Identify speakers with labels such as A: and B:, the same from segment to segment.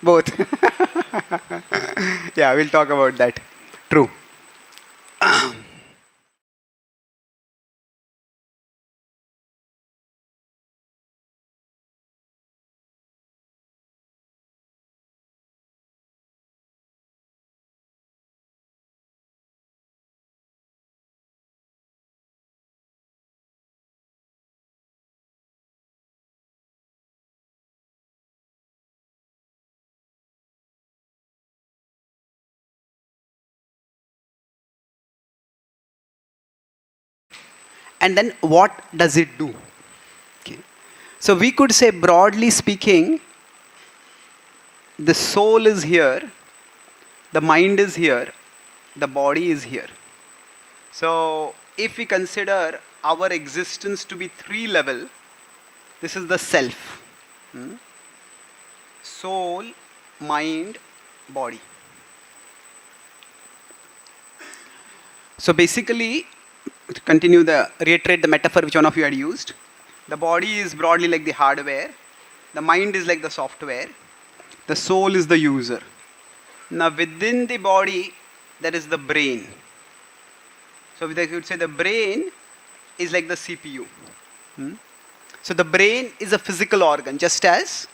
A: Both. Yeah, we'll talk about that. True. And then what does it do? Okay. So we could say, broadly speaking, the soul is here, the mind is here, the body is here. So if we consider our existence to be three level, this is the self. Soul, mind, body. So basically, to continue reiterate the metaphor which one of you had used, the body is broadly like the hardware, the mind is like the software, the soul is the user. Now within the body, there is the brain. So we could say the brain is like the CPU. So the brain is a physical organ, just as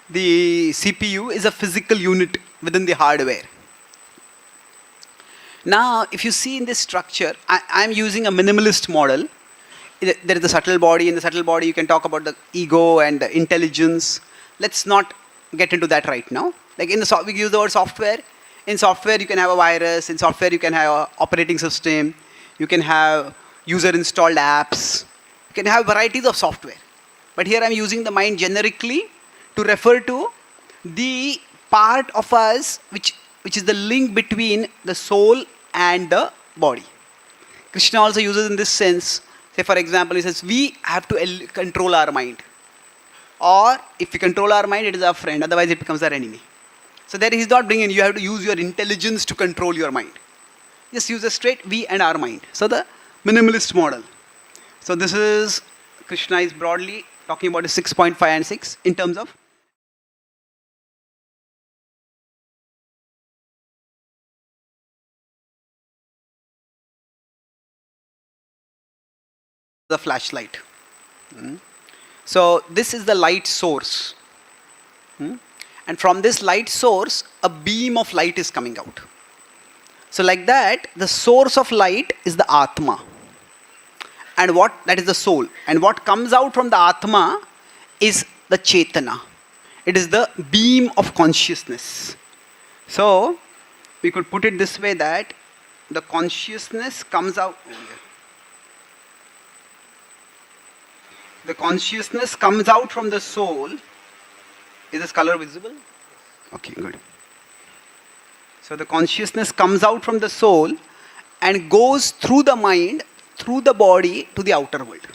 A: the CPU is a physical unit within the hardware. Now, if you see in this structure, I'm using a minimalist model. There is the subtle body. In the subtle body, you can talk about the ego and the intelligence. Let's not get into that right now. Like we use the word software. In software, you can have a virus. In software, you can have an operating system. You can have user-installed apps. You can have varieties of software. But here I'm using the mind generically to refer to the part of us which is the link between the soul and the body. Krishna also uses in this sense. Say for example, he says, we have to control our mind. Or if we control our mind, it is our friend. Otherwise, it becomes our enemy. So there he's not bringing, you have to use your intelligence to control your mind. Just use a straight we and our mind. So the minimalist model. So this is, Krishna is broadly talking about the 6.5 and 6 in terms of the flashlight. So this is the light source. And from this light source, a beam of light is coming out. So like that, the source of light is the Atma. And that is the soul. And what comes out from the Atma is the Chaitanya. It is the beam of consciousness. So we could put it this way, that the consciousness comes out. The consciousness comes out from the soul. Is this color visible? Okay, good. So the consciousness comes out from the soul and goes through the mind, through the body to the outer world.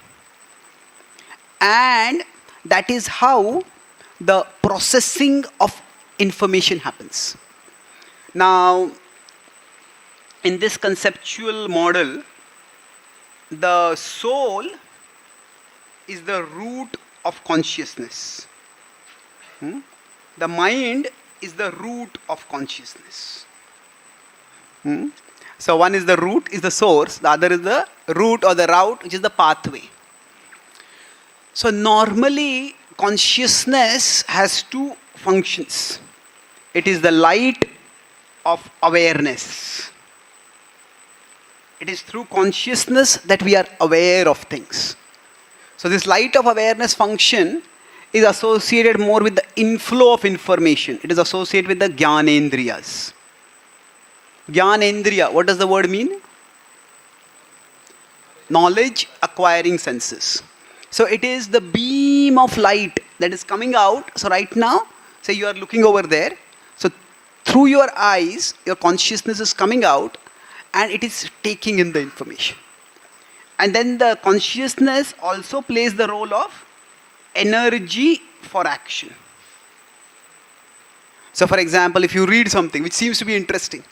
A: And that is how the processing of information happens. Now, in this conceptual model, the soul is the root of consciousness. The mind is the root of consciousness. So one is the root, is the source. The other is the root or the route, which is the pathway. So normally, consciousness has two functions. It is the light of awareness. It is through consciousness that we are aware of things. So this light of awareness function is associated more with the inflow of information. It is associated with the Jnanendriyas. Jnanendriya, what does the word mean? Knowledge acquiring senses. So it is the beam of light that is coming out. So right now, say you are looking over there. So through your eyes, your consciousness is coming out and it is taking in the information. And then the consciousness also plays the role of energy for action. So for example, if you read something which seems to be interesting,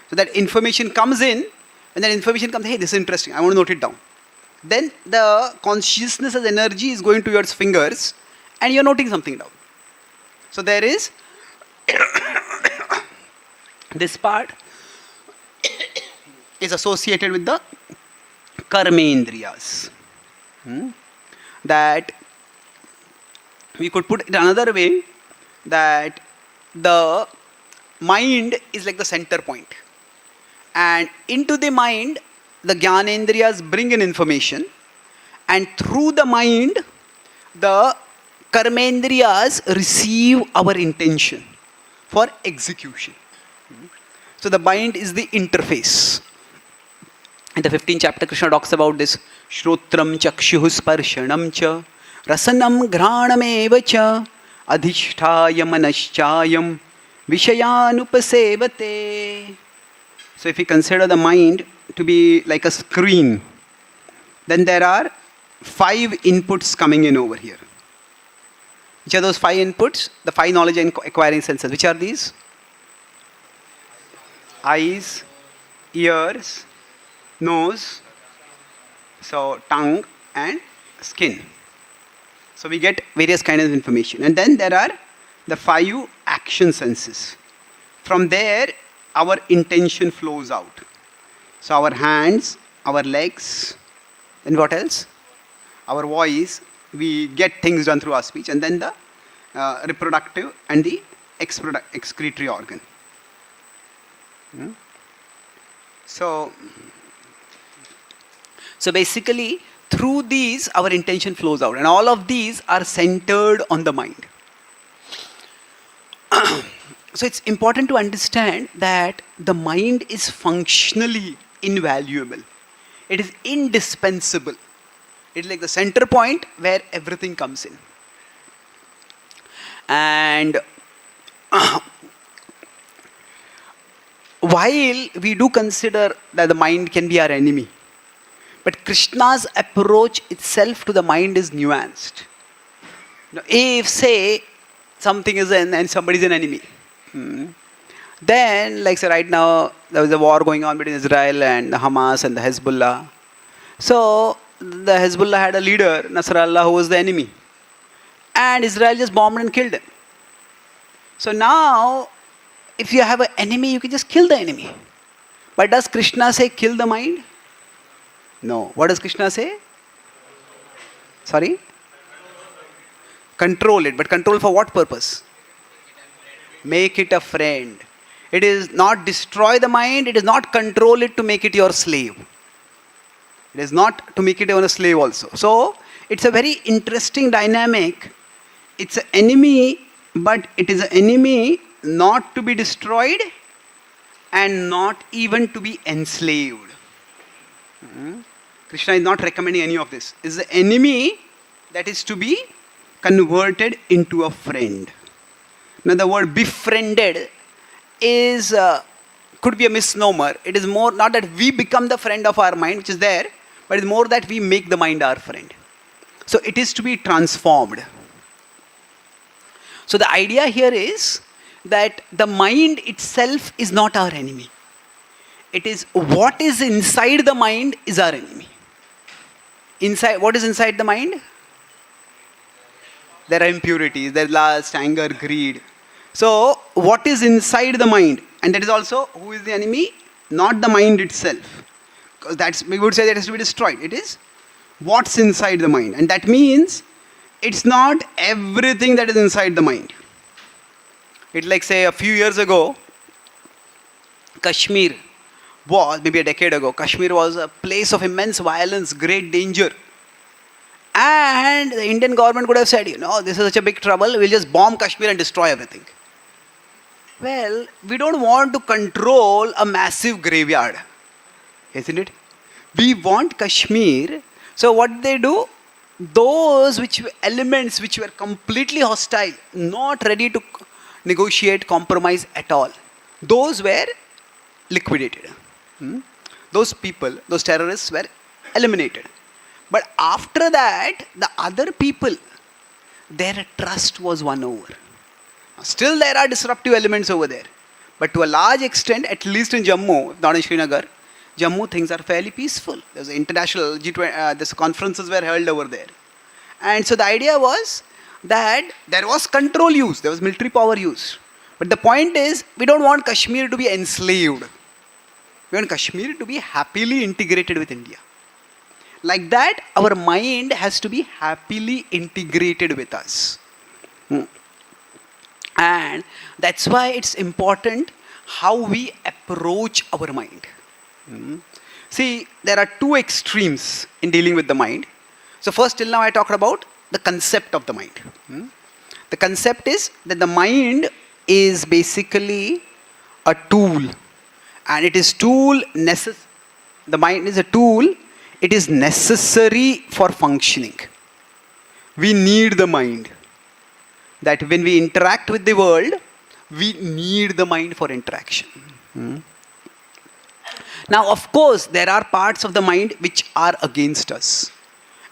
A: so that information comes in, and that information comes, hey, this is interesting, I want to note it down. Then the consciousness as energy is going to your fingers, and you're noting something down. So there is This part is associated with the karmendriyas. That we could put it another way, that the mind is like the center point, and into the mind the jnanendriyas bring in information, and through the mind the karmendriyas receive our intention for execution. So the mind is the interface. In the 15th chapter, Krishna talks about this. Shrotram chakshuh sparshanam cha rasanam ghranam eva cha adhisthaya manaschayam vishayanupasevate. So if we consider the mind to be like a screen, then there are 5 inputs coming in over here. Which are those 5 inputs? The 5 knowledge acquiring senses. Which are these? Eyes, ears, nose, so tongue and skin. So we get various kinds of information. And then there are the 5 action senses. From there, our intention flows out. So our hands, our legs, and what else? Our voice, we get things done through our speech, and then the reproductive and the excretory organ. So basically, through these, our intention flows out, and all of these are centered on the mind. So it's important to understand that the mind is functionally invaluable. It is indispensable. It's like the center point where everything comes in. And while we do consider that the mind can be our enemy, but Krishna's approach itself to the mind is nuanced. Now, if say something is and somebody is an enemy, then like say right now there was a war going on between Israel and the Hamas and the Hezbollah. So the Hezbollah had a leader, Nasrallah, who was the enemy, and Israel just bombed and killed him. So now, if you have an enemy, you can just kill the enemy. But does Krishna say kill the mind? No. What does Krishna say? Sorry? Control it. But control for what purpose? Make it a friend. It is not destroy the mind. It is not control it to make it your slave. It is not to make it even a slave also. So, it's a very interesting dynamic. It's an enemy, but it is an enemy not to be destroyed and not even to be enslaved. Krishna is not recommending any of this. It's the enemy that is to be converted into a friend. Now the word befriended is could be a misnomer. It is more not that we become the friend of our mind, which is there, but it's more that we make the mind our friend. So it is to be transformed. So the idea here is that the mind itself is not our enemy. It is what is inside the mind is our enemy. Inside, what is inside the mind? There are impurities, there is lust, anger, greed. So what is inside the mind? And that is also who is the enemy? Not the mind itself. Because that's, we would say that it has to be destroyed. It is what's inside the mind. And that means it's not everything that is inside the mind. It's like say a few years ago, Kashmir was, maybe a decade ago, Kashmir was a place of immense violence, great danger. And the Indian government could have said, this is such a big trouble, we'll just bomb Kashmir and destroy everything. Well, we don't want to control a massive graveyard, isn't it? We want Kashmir. So what they do? Those elements which were completely hostile, not ready to negotiate, compromise at all, those were liquidated. Those people, those terrorists were eliminated. But after that, the other people, their trust was won over. Still there are disruptive elements over there. But to a large extent, at least in Jammu, not in Srinagar, Jammu things are fairly peaceful. There's international G20, this conferences were held over there. And so the idea was that there was control use, there was military power use. But the point is, we don't want Kashmir to be enslaved. We want Kashmir to be happily integrated with India. Like that, our mind has to be happily integrated with us. And that's why it's important how we approach our mind. See, there are two extremes in dealing with the mind. So first, till now I talked about the concept of the mind. The concept is that the mind is basically a tool, and it is the mind is a tool. It is necessary for functioning. We need the mind. That when we interact with the world, we need the mind for interaction. Now, of course, there are parts of the mind which are against us,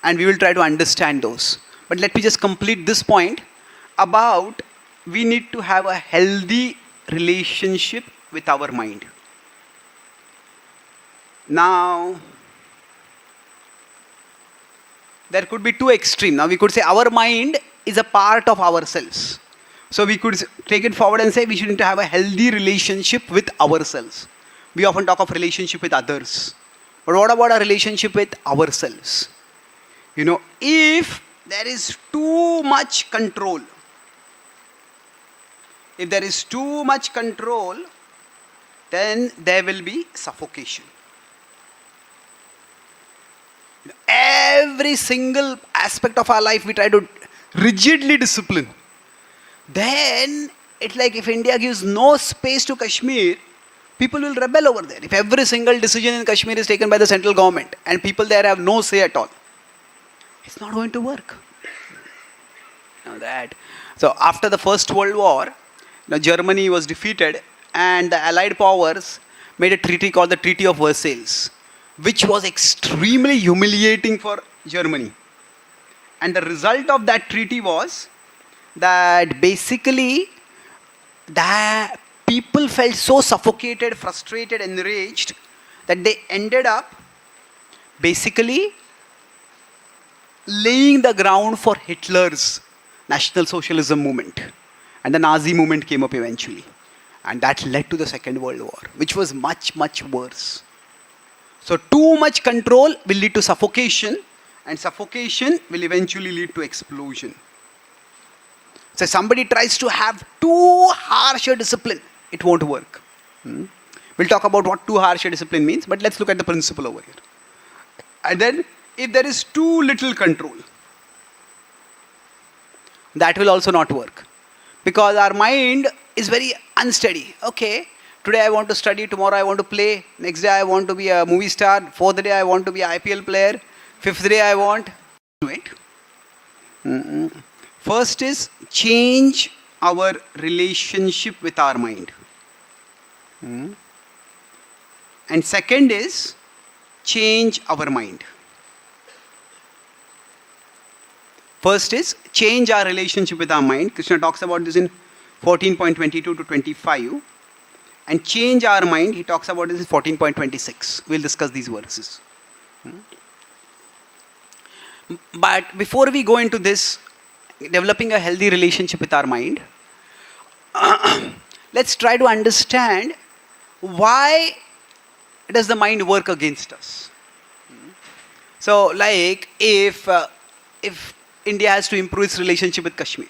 A: and we will try to understand those. But let me just complete this point about we need to have a healthy relationship with our mind. Now, there could be two extremes. Now, we could say our mind is a part of ourselves. So, we could take it forward and say we should need to have a healthy relationship with ourselves. We often talk of relationship with others. But what about our relationship with ourselves? If there is too much control, then there will be suffocation. Every single aspect of our life we try to rigidly discipline. Then it's like if India gives no space to Kashmir, people will rebel over there. If every single decision in Kashmir is taken by the central government and people there have no say at all, it's not going to work. So after the First World War, Germany was defeated and the Allied powers made a treaty called the Treaty of Versailles, which was extremely humiliating for Germany. And the result of that treaty was that basically the people felt so suffocated, frustrated, enraged that they ended up basically laying the ground for Hitler's National Socialism movement. And the Nazi movement came up eventually. And that led to the Second World War, which was much, much worse. So too much control will lead to suffocation, and suffocation will eventually lead to explosion. So somebody tries to have too harsh a discipline, it won't work. We'll talk about what too harsh a discipline means, but let's look at the principle over here. And then if there is too little control, that will also not work. Because our mind is very unsteady. Okay, today I want to study, tomorrow I want to play, next day I want to be a movie star, fourth day I want to be an IPL player, fifth day I want to do it. First is change our relationship with our mind. And second is change our mind. First is change our relationship with our mind. Krishna talks about this in 14.22 to 25. And change our mind, he talks about this in 14.26. We'll discuss these verses. But before we go into this, developing a healthy relationship with our mind, let's try to understand why does the mind work against us. So like if India has to improve its relationship with Kashmir,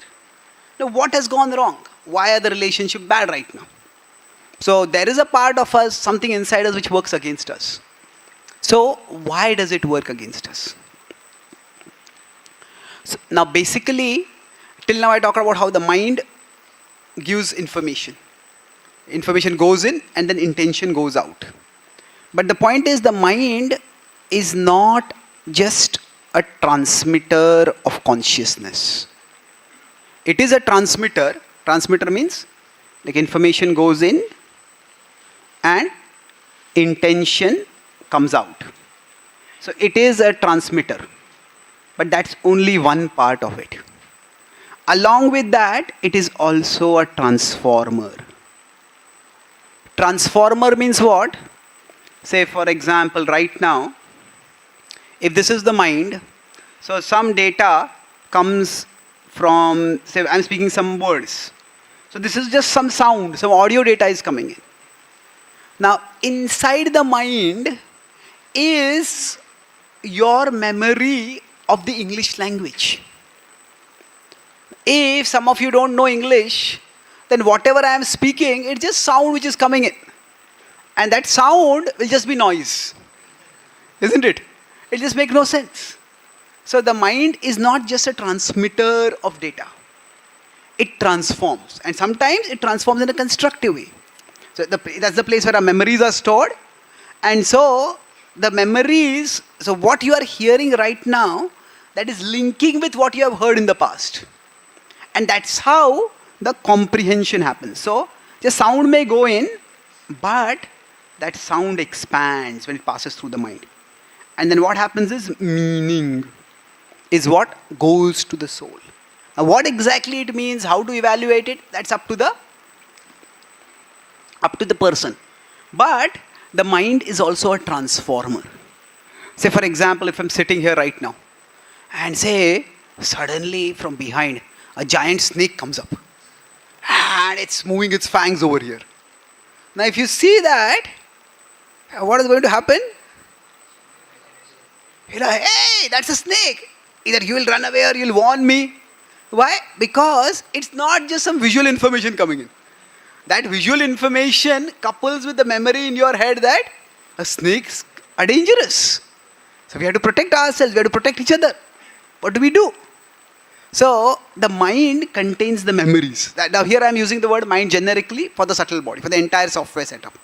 A: now what has gone wrong? Why are the relationship bad right now? So there is a part of us, something inside us which works against us. So why does it work against us? So now basically, till now I talked about how the mind gives information. Information goes in and then intention goes out. But the point is the mind is not just a transmitter of consciousness. It is a transmitter. Transmitter means like information goes in and intention comes out. So it is a transmitter. But that's only one part of it. Along with that, it is also a transformer. Transformer means what? Say for example, right now, if this is the mind, so some data comes from, say I'm speaking some words. So this is just some sound, some audio data is coming in. Now, inside the mind is your memory of the English language. If some of you don't know English, then whatever I am speaking, it's just sound which is coming in. And that sound will just be noise. Isn't it? It just makes no sense. So the mind is not just a transmitter of data. It transforms. And sometimes it transforms in a constructive way. So that's the place where our memories are stored. And so the memories, so what you are hearing right now, that is linking with what you have heard in the past. And that's how the comprehension happens. So the sound may go in, but that sound expands when it passes through the mind. And then what happens is meaning is what goes to the soul. Now what exactly it means, how to evaluate it, that's up to the person. But the mind is also a transformer. Say for example, if I'm sitting here right now and say suddenly from behind a giant snake comes up and it's moving its fangs over here. Now if you see that, what is going to happen? You're like, hey, that's a snake. Either you will run away or you'll warn me. Why? Because it's not just some visual information coming in. That visual information couples with the memory in your head that snakes are dangerous. So we have to protect ourselves, we have to protect each other. What do we do? So the mind contains the memories. Now here I am using the word mind generically for the subtle body, for the entire software setup.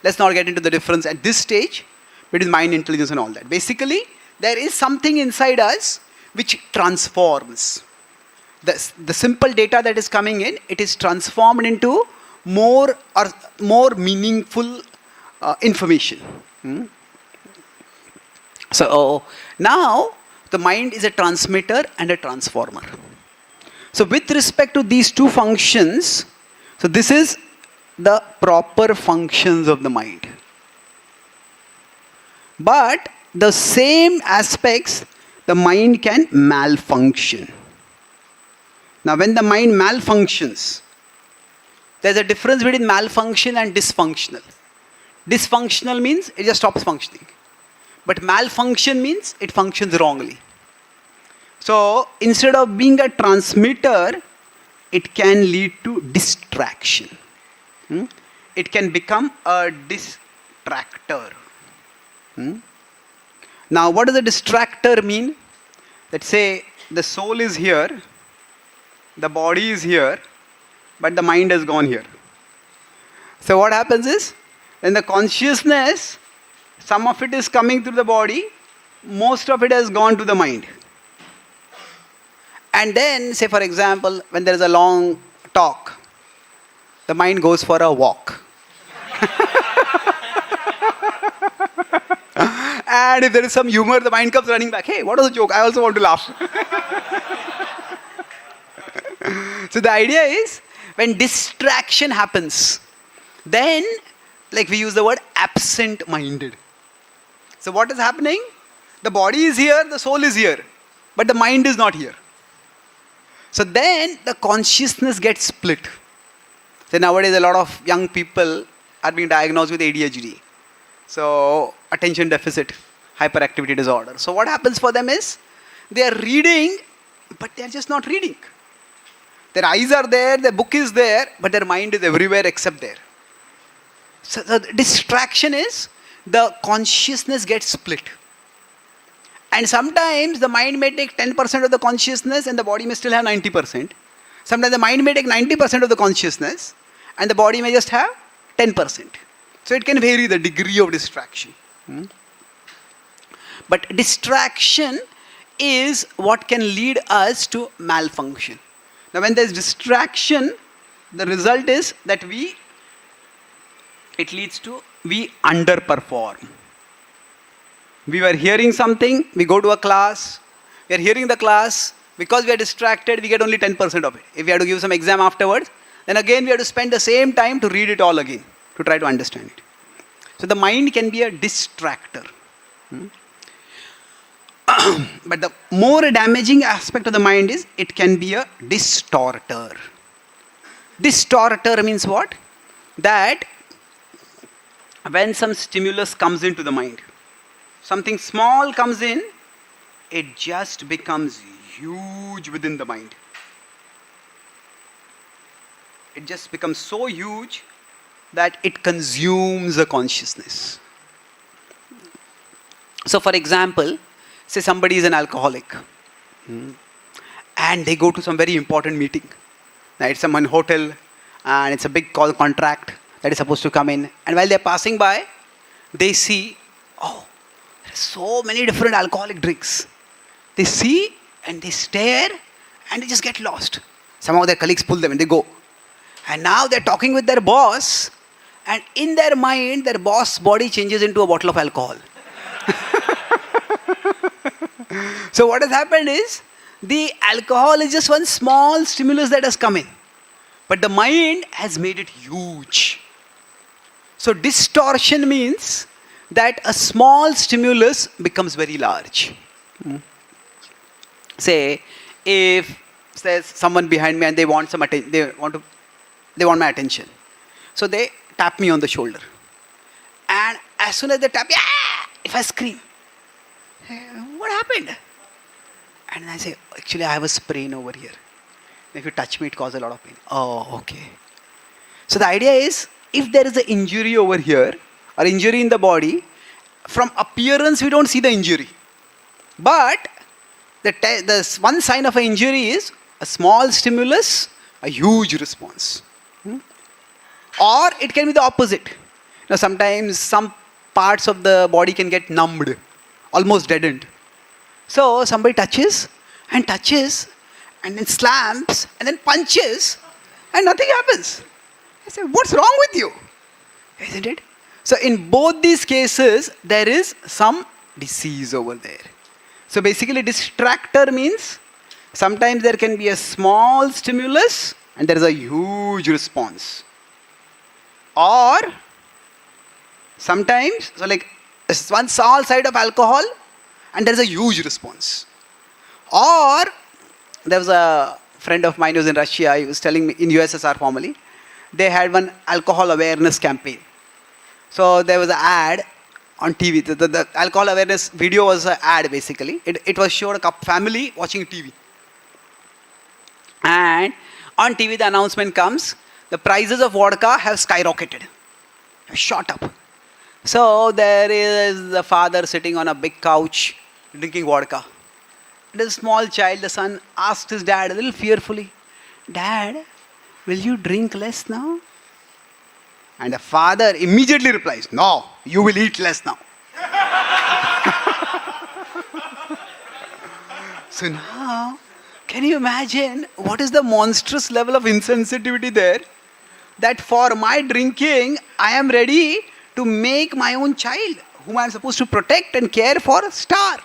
A: Let's not get into the difference at this stage between mind, intelligence and all that. Basically, there is something inside us which transforms. The simple data that is coming in, it is transformed into more meaningful information. So now the mind is a transmitter and a transformer. So with respect to these two functions, so this is the proper functions of the mind. But the same aspects, the mind can malfunction. Now when the mind malfunctions, there's a difference between malfunction and dysfunctional. Dysfunctional means it just stops functioning. But malfunction means it functions wrongly. So instead of being a transmitter, it can lead to distraction. It can become a distractor. Now what does a distractor mean? Let's say the soul is here, the body is here, but the mind has gone here. So what happens is, in the consciousness, some of it is coming through the body, most of it has gone to the mind. And then, say for example, when there is a long talk, the mind goes for a walk. And if there is some humor, the mind comes running back. Hey, what was the joke? I also want to laugh. So the idea is, when distraction happens, then, like we use the word absent-minded. So what is happening? The body is here, the soul is here, but the mind is not here. So then the consciousness gets split. So nowadays a lot of young people are being diagnosed with ADHD. So attention deficit hyperactivity disorder. So what happens for them is, they are reading, but they are just not reading. Their eyes are there, their book is there, but their mind is everywhere except there. So the distraction is, the consciousness gets split. And sometimes the mind may take 10% of the consciousness and the body may still have 90%. Sometimes the mind may take 90% of the consciousness and the body may just have 10%. So it can vary the degree of distraction. But distraction is what can lead us to malfunction. Now when there is distraction, the result is that it leads to we underperform. We were hearing something, we go to a class, we are hearing the class, because we are distracted, we get only 10% of it. If we have to give some exam afterwards, then again we have to spend the same time to read it all again, to try to understand it. So the mind can be a distractor. But the more damaging aspect of the mind is, it can be a distorter. Distorter means what? That when some stimulus comes into the mind, something small comes in, it just becomes huge within the mind. It just becomes so huge that it consumes the consciousness. So, for example, say somebody is an alcoholic and they go to some very important meeting. It's some hotel and it's a big call contract that is supposed to come in. And while they're passing by, they see, oh, there's so many different alcoholic drinks. They see and they stare and they just get lost. Some of their colleagues pull them and they go. And now they're talking with their boss, and in their mind, their boss' body changes into a bottle of alcohol. So what has happened is, the alcohol is just one small stimulus that has come in. But the mind has made it huge. So distortion means that a small stimulus becomes very large. Say, if there's someone behind me and they want some attention, they want my attention. So they tap me on the shoulder. And as soon as they tap, if I scream, what happened? And I say, actually I have a sprain over here. If you touch me, it causes a lot of pain. Oh, okay. So the idea is, if there is an injury over here, or injury in the body, from appearance we don't see the injury. But the one sign of an injury is a small stimulus, a huge response. Or it can be the opposite. Now sometimes some parts of the body can get numbed, almost deadened. So somebody touches and then slams and then punches and nothing happens. I say, what's wrong with you? Isn't it? So in both these cases, there is some disease over there. So basically distractor means sometimes there can be a small stimulus and there is a huge response. Or sometimes, so like one small side of alcohol and there is a huge response. Or there was a friend of mine who was in Russia, he was telling me, in USSR formerly, they had one alcohol awareness campaign. So there was an ad on TV. The alcohol awareness video was an ad basically. It was showed a family watching TV. And on TV the announcement comes, the prices of vodka have skyrocketed, have shot up. So there is the father sitting on a big couch drinking vodka. The small child, the son, asked his dad a little fearfully, Dad, will you drink less now? And the father immediately replies, no, you will eat less now. So now, can you imagine what is the monstrous level of insensitivity there? That for my drinking, I am ready to make my own child, whom I am supposed to protect and care for, starve.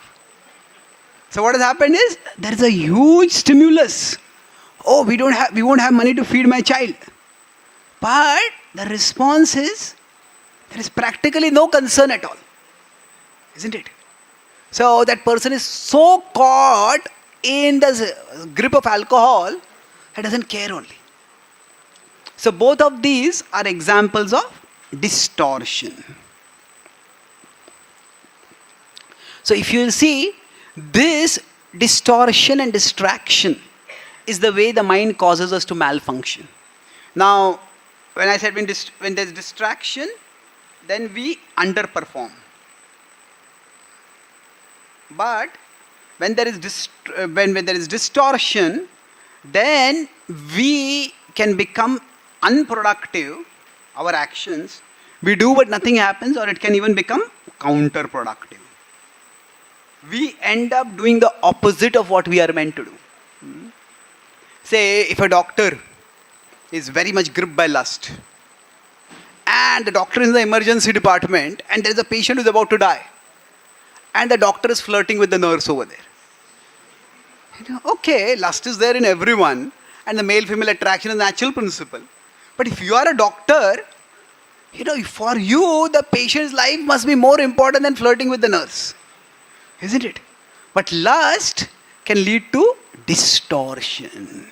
A: So what has happened is, there is a huge stimulus. Oh, we won't have money to feed my child. But the response is, there is practically no concern at all. Isn't it? So that person is so caught in the grip of alcohol, he doesn't care only. So both of these are examples of distortion. So if you will see, this distortion and distraction is the way the mind causes us to malfunction. Now, when I said when there's distraction, then we underperform. But when there is when there is distortion, then we can become unproductive. Our actions, we do but nothing happens, or it can even become counterproductive. We end up doing the opposite of what we are meant to do. Say if a doctor is very much gripped by lust, and the doctor is in the emergency department, and there is a patient who is about to die, and the doctor is flirting with the nurse over there. Okay, lust is there in everyone, and the male-female attraction is a natural principle. But if you are a doctor, for you, the patient's life must be more important than flirting with the nurse. Isn't it? But lust can lead to distortion.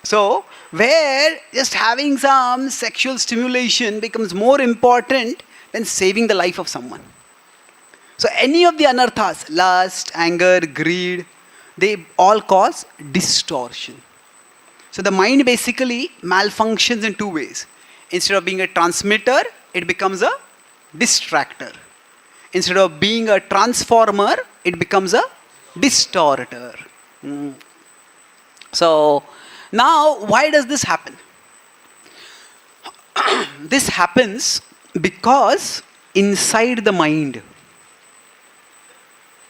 A: So, where just having some sexual stimulation becomes more important than saving the life of someone. So, any of the anarthas, lust, anger, greed, they all cause distortion. So, the mind basically malfunctions in two ways. Instead of being a transmitter, it becomes a distractor. Instead of being a transformer, it becomes a distorter. So, now why does this happen? This happens because inside the mind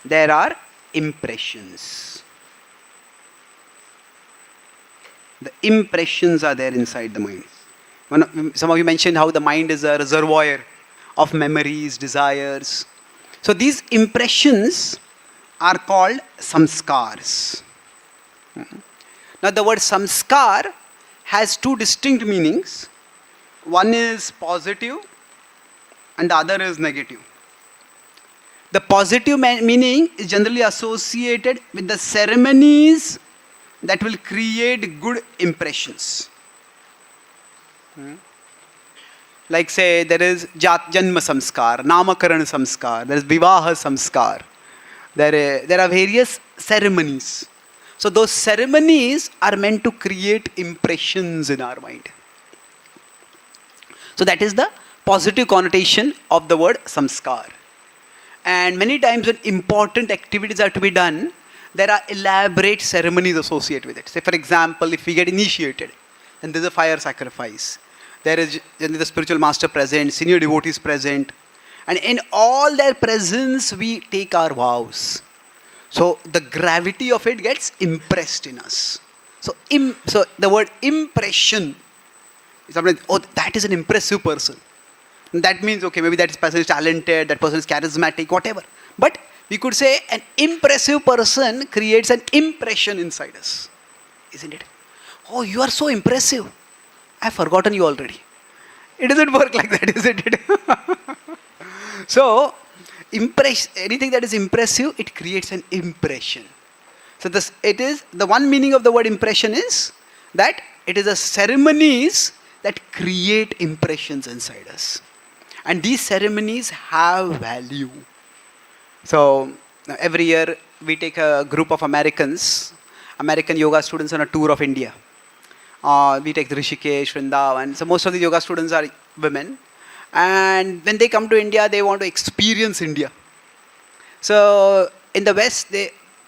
A: there are impressions. The impressions are there inside the mind. Some of you mentioned how the mind is a reservoir of memories, desires. So these impressions are called samskars. Now the word samskar has two distinct meanings. One is positive and the other is negative. The positive meaning is generally associated with the ceremonies that will create good impressions. Like say there is Janma Samskar, Namakarana Samskar, there is Vivaha Samskar. There are various ceremonies. So those ceremonies are meant to create impressions in our mind. So that is the positive connotation of the word samskar. And many times when important activities are to be done, there are elaborate ceremonies associated with it. Say for example, if we get initiated, then there is a fire sacrifice. There is the spiritual master present, senior devotees present. And in all their presence, we take our vows. So the gravity of it gets impressed in us. So the word impression, sometimes, oh, that is an impressive person. And that means, okay, maybe that person is talented, that person is charismatic, whatever. But we could say an impressive person creates an impression inside us. Isn't it? Oh, you are so impressive. I've forgotten you already. It doesn't work like that, isn't it? So, anything that is impressive, it creates an impression. So the one meaning of the word impression is that it is a ceremonies that create impressions inside us. And these ceremonies have value. So every year we take a group of American yoga students on a tour of India. We take the Rishikesh, Vrindavan. So most of the yoga students are women. And when they come to India, they want to experience India. So in the West,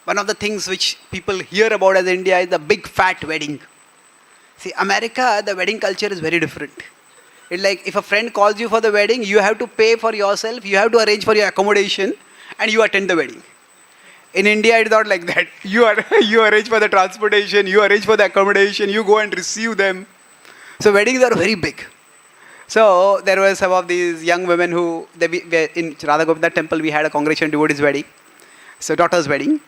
A: one of the things which people hear about as India is the big fat wedding. See, America, the wedding culture is very different. It's like if a friend calls you for the wedding, you have to pay for yourself, you have to arrange for your accommodation, and you attend the wedding. In India, it's not like that. You arrange for the transportation, you arrange for the accommodation, you go and receive them. So weddings are very big. So there were some of these young women who, in Radha Govinda temple, we had a congregation devotees wedding. So daughter's wedding.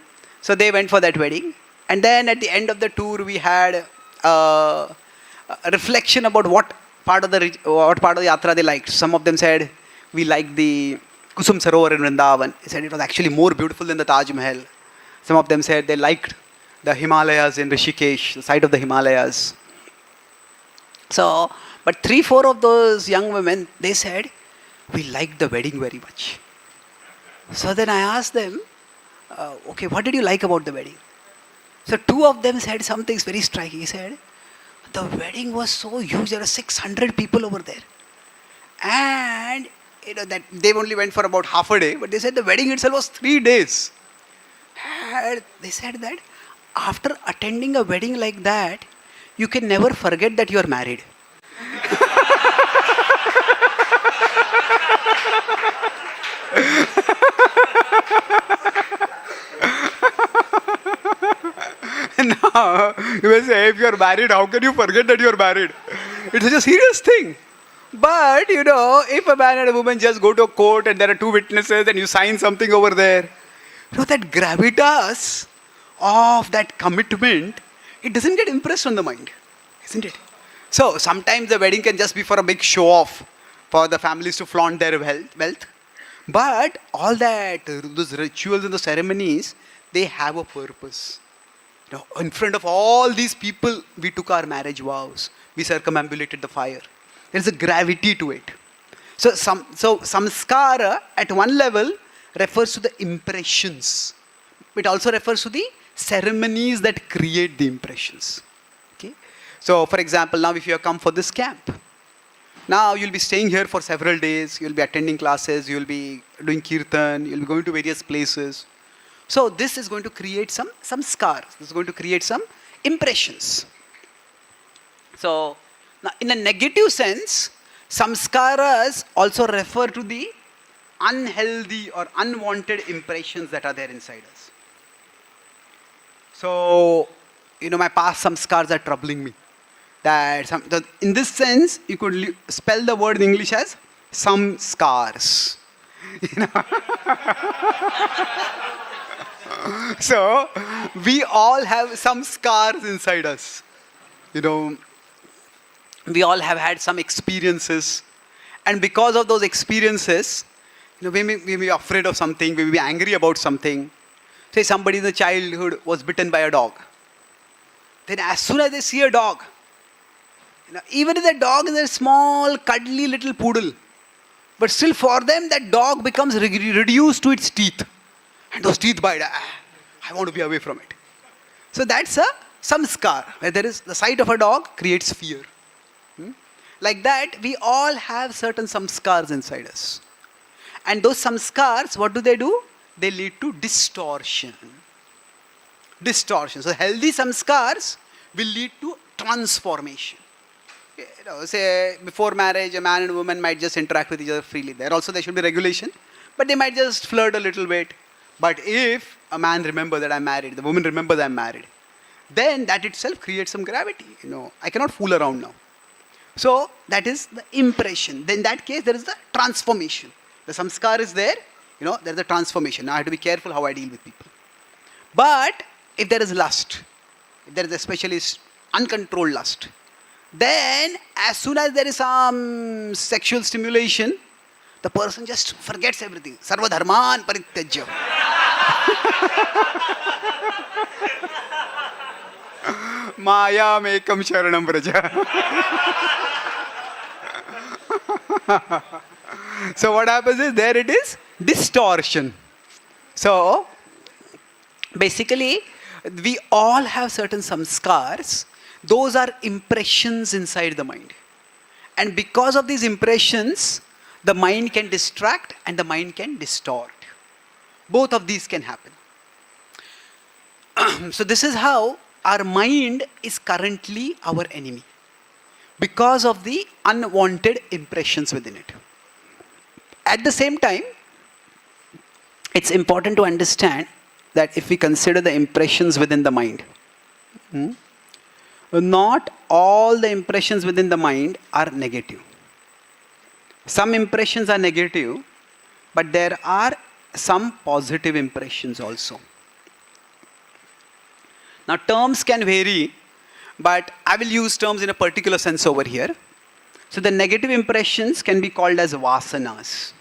A: So they went for that wedding. And then at the end of the tour, we had a reflection about what part of the yatra they liked. Some of them said, we liked the Kusum Sarovar in Vrindavan. They said it was actually more beautiful than the Taj Mahal. Some of them said they liked the Himalayas in Rishikesh, the site of the Himalayas. So, but 3-4 of those young women, they said, we liked the wedding very much. So then I asked them, okay, what did you like about the wedding? So 2 of them said something very striking. He said, the wedding was so huge, there were 600 people over there. And that they only went for about half a day, but they said the wedding itself was 3 days. And they said that after attending a wedding like that, you can never forget that you are married. Now, you will say, if you are married, how can you forget that you are married? It's a serious thing. But, if a man and a woman just go to a court and there are 2 witnesses and you sign something over there, that gravitas of that commitment, it doesn't get impressed on the mind, isn't it? So, sometimes the wedding can just be for a big show off, for the families to flaunt their wealth. But all that, those rituals and the ceremonies, they have a purpose. In front of all these people, we took our marriage vows. We circumambulated the fire. There's a gravity to it. So samskara at one level refers to the impressions. It also refers to the ceremonies that create the impressions. Okay. So for example, now if you have come for this camp, now you'll be staying here for several days, you'll be attending classes, you'll be doing kirtan, you'll be going to various places. So this is going to create some scars. This is going to create some impressions. So now in a negative sense, samskaras also refer to the unhealthy or unwanted impressions that are there inside us. So, my past samskars are troubling me. In this sense, you could spell the word in English as some scars. So, we all have some scars inside us. We all have had some experiences. And because of those experiences, we may be afraid of something, we may be angry about something. Say somebody in the childhood was bitten by a dog. Then as soon as they see a dog, even if the dog is a small, cuddly little poodle, but still for them that dog becomes reduced to its teeth. And those teeth bite. I want to be away from it. So that's some scar. Where there is the sight of a dog creates fear. Like that, we all have certain samskars inside us. And those samskars, what do? They lead to distortion. So healthy samskars will lead to transformation. Say before marriage, a man and a woman might just interact with each other freely. There should be regulation, but they might just flirt a little bit. But if a man remembers that I'm married, the woman remembers I'm married, then that itself creates some gravity. I cannot fool around now. So that is the impression. Then in that case, there is the transformation. The samskar is there, there is a transformation. Now I have to be careful how I deal with people. But if there is lust, if there is especially uncontrolled lust, then as soon as there is some sexual stimulation, the person just forgets everything. Sarva dharman parityajya. Maya mekam sharanam braja. So what happens is, there it is distortion. So basically, we all have certain samskars. Those are impressions inside the mind. And because of these impressions, the mind can distract and the mind can distort. Both of these can happen. So this is how our mind is currently our enemy. Because of the unwanted impressions within it. At the same time, it's important to understand that if we consider the impressions within the mind, not all the impressions within the mind are negative. Some impressions are negative, but there are some positive impressions also. Now terms can vary, but I will use terms in a particular sense over here. So the negative impressions can be called as vasanas.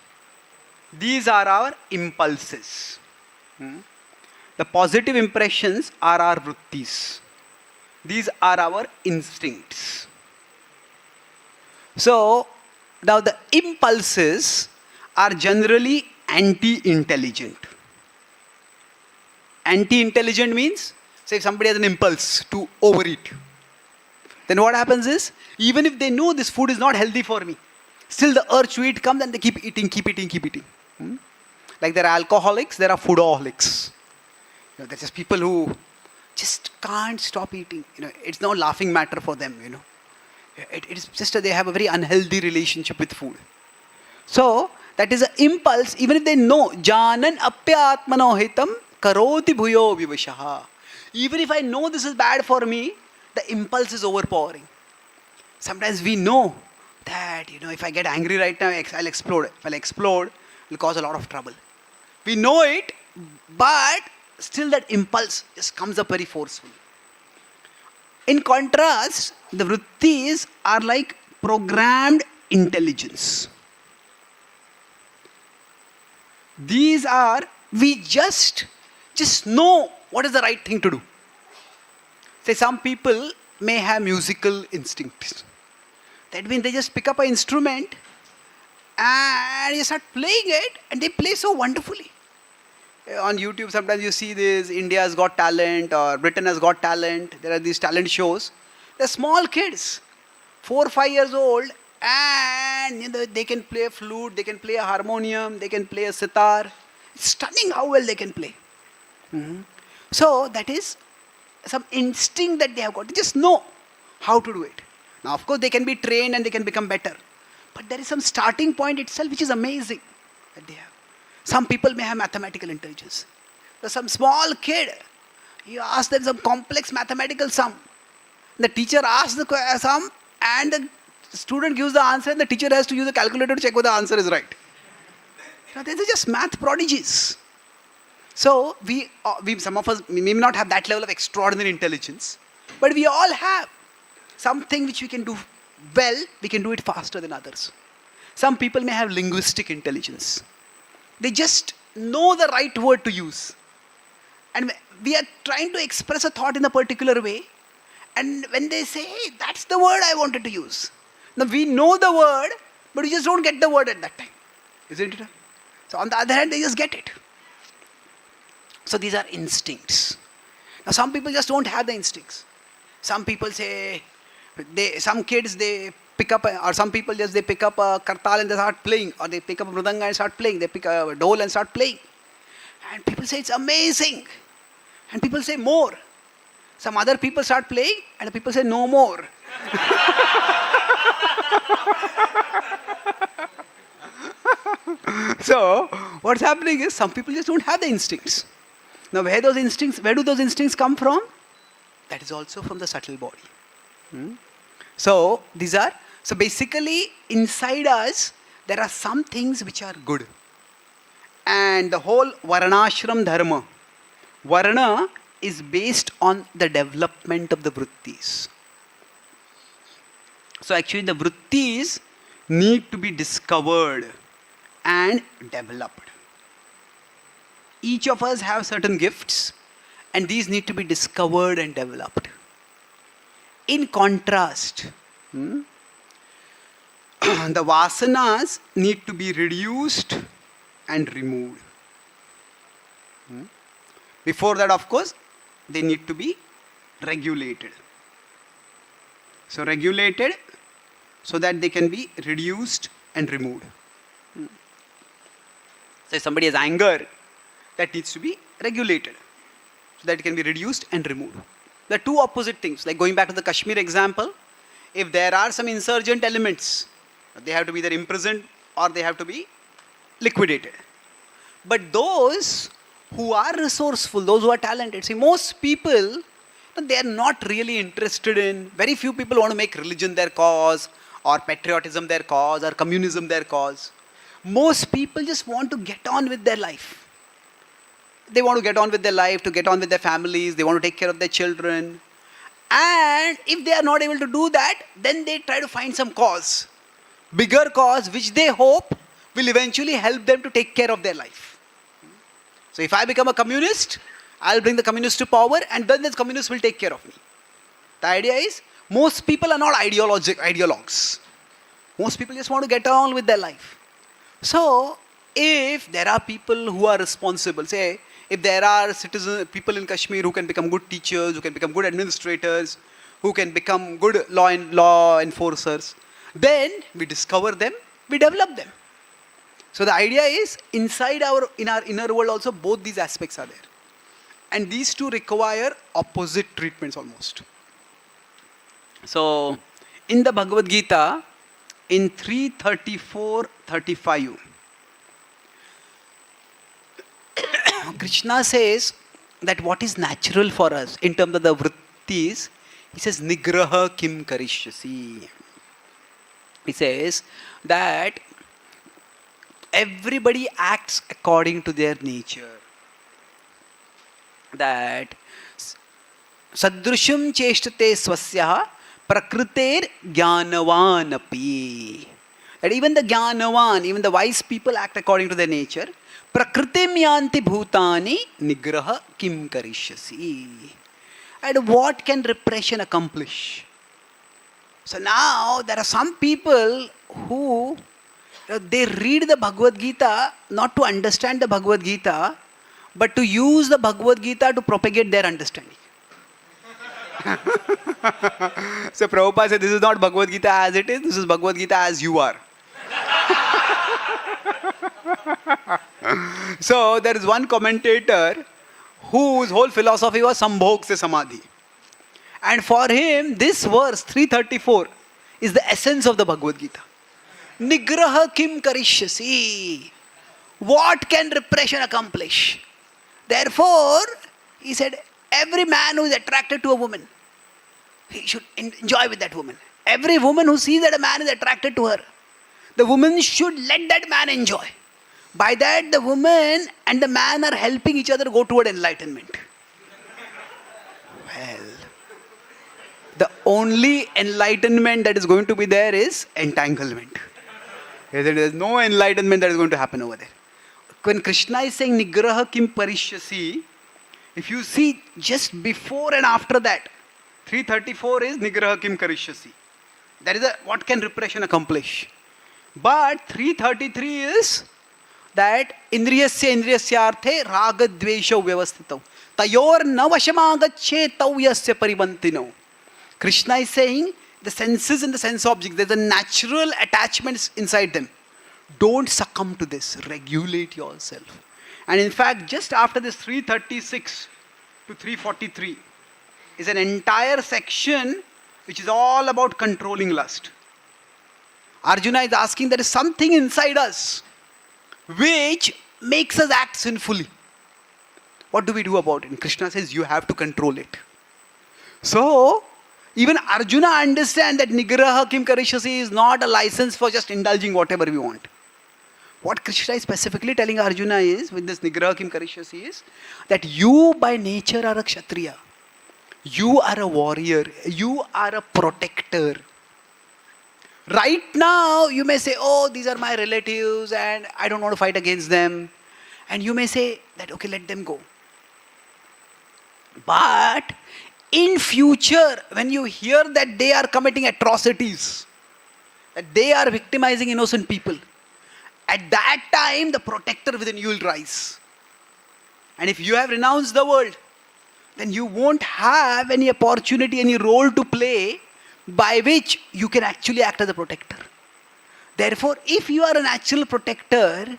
A: These are our impulses. The positive impressions are our vrittis. These are our instincts. So now the impulses are generally anti-intelligent. Anti-intelligent means, say if somebody has an impulse to overeat, then what happens is, even if they know this food is not healthy for me, still the urge to eat comes and they keep eating. Like there are alcoholics, there are foodaholics. There are just people who just can't stop eating. It's no laughing matter for them. It is just they have a very unhealthy relationship with food. So that is an impulse. Even if they know, janan apya atmano hitam karoti bhuyo vivashaha. Even if I know this is bad for me, the impulse is overpowering. Sometimes we know that, if I get angry right now, I'll explode. If I'll explode, it will cause a lot of trouble. We know it, but still that impulse just comes up very forcefully. In contrast, the vrittis are like programmed intelligence. These are, we just know what is the right thing to do. Say some people may have musical instincts. That means they just pick up an instrument and you start playing it and they play so wonderfully. On YouTube sometimes you see this, India's Got Talent or Britain has got talent. There are these talent shows. They're small kids, 4 or 5 years old, and they can play a flute, they can play a harmonium, they can play a sitar. It's stunning how well they can play. So that is some instinct that they have got. They just know how to do it. Now of course they can be trained and they can become better. But there is some starting point itself which is amazing that they have. Some people may have mathematical intelligence. So some small kid, you ask them some complex mathematical sum. The teacher asks the sum and the student gives the answer and the teacher has to use a calculator to check whether the answer is right. These are just math prodigies. So we some of us may not have that level of extraordinary intelligence, but we all have something which we can do well, we can do it faster than others. Some people may have linguistic intelligence. They just know the right word to use. And we are trying to express a thought in a particular way. And when they say, hey, that's the word I wanted to use. Now we know the word, but we just don't get the word at that time. Isn't it? So on the other hand, they just get it. So these are instincts. Now some people just don't have the instincts. Some people say, some kids they pick up, or some people just they pick up a kartal and they start playing, or they pick up a mridanga and start playing, they pick up a dole and start playing. And people say it's amazing. And people say more. Some other people start playing and people say no more. So what's happening is some people just don't have the instincts. Now where do those instincts come from? That is also from the subtle body. So basically inside us there are some things which are good. And the whole Varnashram dharma, Varna is based on the development of the vrittis. So actually the vrittis need to be discovered and developed. Each of us have certain gifts and these need to be discovered and developed. In contrast, the vasanas need to be reduced and removed. Before that, of course, they need to be regulated. So regulated so that they can be reduced and removed. So if somebody has anger, that needs to be regulated so that it can be reduced and removed. There are two opposite things. Like going back to the Kashmir example, if there are some insurgent elements, they have to be either imprisoned or they have to be liquidated. But those who are resourceful, those who are talented, see most people, they are not really interested in, very few people want to make religion their cause or patriotism their cause or communism their cause. Most people just want to get on with their life. They want to get on with their life, to get on with their families, they want to take care of their children. And if they are not able to do that, then they try to find some cause, bigger cause, which they hope will eventually help them to take care of their life. So if I become a communist, I'll bring the communists to power and then the communists will take care of me. The idea is, most people are not ideologues. Most people just want to get on with their life. So, if there are people who are responsible, say, if there are people in Kashmir who can become good teachers, who can become good administrators, who can become good law enforcers, then we discover them, we develop them. So the idea is, in our inner world also, both these aspects are there. And these two require opposite treatments almost. So, in the Bhagavad Gita, in 3:34-35, Krishna says that what is natural for us in terms of the vrittis, he says, Nigraha kim karishyasi. He says that everybody acts according to their nature. That sadrusham cheshtate swasya prakriter jnanavanapi. That even the jnanavan, even the wise people act according to their nature. Prakritim yanti bhutani nigraha kim karishyasi. And what can repression accomplish? So now there are some people who they read the Bhagavad Gita not to understand the Bhagavad Gita, but to use the Bhagavad Gita to propagate their understanding. So Prabhupada said, this is not Bhagavad Gita as it is, this is Bhagavad Gita as you are. So there is one commentator whose whole philosophy was Sambhog se Samadhi. And for him, this verse 334 is the essence of the Bhagavad Gita. Nigraha kim karishyasi. What can repression accomplish? Therefore, he said, every man who is attracted to a woman, he should enjoy with that woman. Every woman who sees that a man is attracted to her, the woman should let that man enjoy. By that, the woman and the man are helping each other go toward enlightenment. Well, the only enlightenment that is going to be there is entanglement. There is no enlightenment that is going to happen over there. When Krishna is saying Nigraha kim parishyasi, if you see just before and after that, 334 is Nigraha kim karishyasi. That is what can repression accomplish. But 333 is that indriyasya arthe raga dvesha vyavastitau tayor navashamagachetau yasya paribantino. Krishna is saying the senses and the sense objects, there's a natural attachment inside them. Don't succumb to this. Regulate yourself. And in fact, just after this 336 to 343 is an entire section which is all about controlling lust. Arjuna is asking, there is something inside us which makes us act sinfully. What do we do about it? And Krishna says, you have to control it. So, even Arjuna understands that Nigraha Kim Karishyasi is not a license for just indulging whatever we want. What Krishna is specifically telling Arjuna is, with this Nigraha Kim Karishyasi, is that you by nature are a Kshatriya. You are a warrior. You are a protector. Right now, you may say, oh, these are my relatives and I don't want to fight against them. And you may say that, okay, let them go. But in future, when you hear that they are committing atrocities, that they are victimizing innocent people, at that time, the protector within you will rise. And if you have renounced the world, then you won't have any opportunity, any role to play by which you can actually act as a protector. Therefore, if you are a natural protector,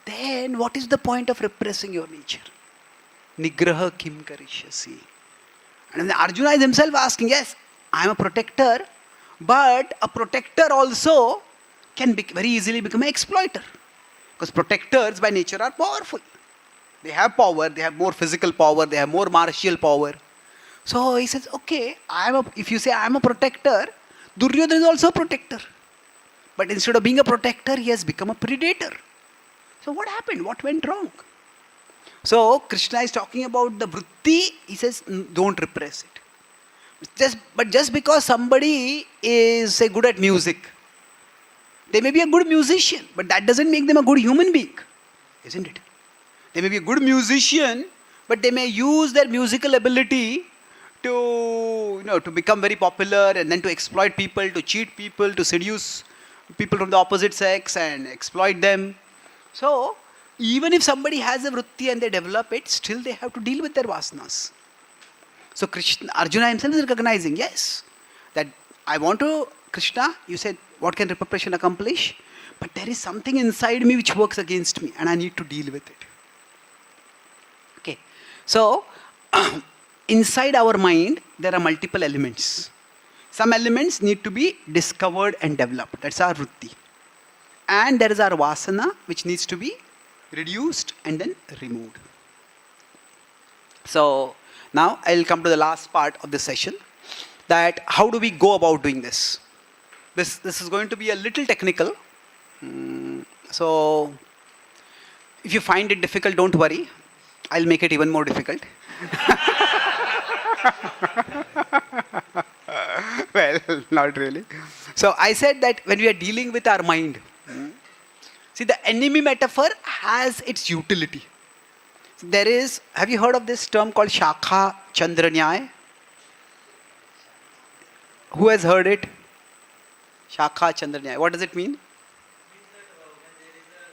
A: then what is the point of repressing your nature? Nigraha kim karishyasi. And then Arjuna is himself asking, yes, I am a protector, but a protector also can very easily become an exploiter. Because protectors by nature are powerful. They have power, they have more physical power, they have more martial power. So he says, okay, if you say I am a protector, Duryodhana is also a protector. But instead of being a protector, he has become a predator. So what happened? What went wrong? So Krishna is talking about the vritti. He says, don't repress it. But just because somebody is, say, good at music, they may be a good musician, but that doesn't make them a good human being, isn't it? They may be a good musician, but they may use their musical ability to become very popular and then to exploit people, to cheat people, to seduce people from the opposite sex and exploit them. So, even if somebody has a vritti and they develop it, still they have to deal with their vasanas. So Arjuna himself is recognizing, yes, that I want to, Krishna, you said, what can repression accomplish? But there is something inside me which works against me and I need to deal with it. Okay, so inside our mind, there are multiple elements. Some elements need to be discovered and developed. That's our vritti. And there is our vasana, which needs to be reduced and then removed. So now I'll come to the last part of this session. That how do we go about doing this? This is going to be a little technical. So if you find it difficult, don't worry. I'll make it even more difficult. Well, not really. So I said that when we are dealing with our mind, see, the enemy metaphor has its utility. There is, have you heard of this term called Shakha Chandra Nyaya? Who has heard it? Shakha Chandra Nyaya. What does it mean?
B: Means that when there is a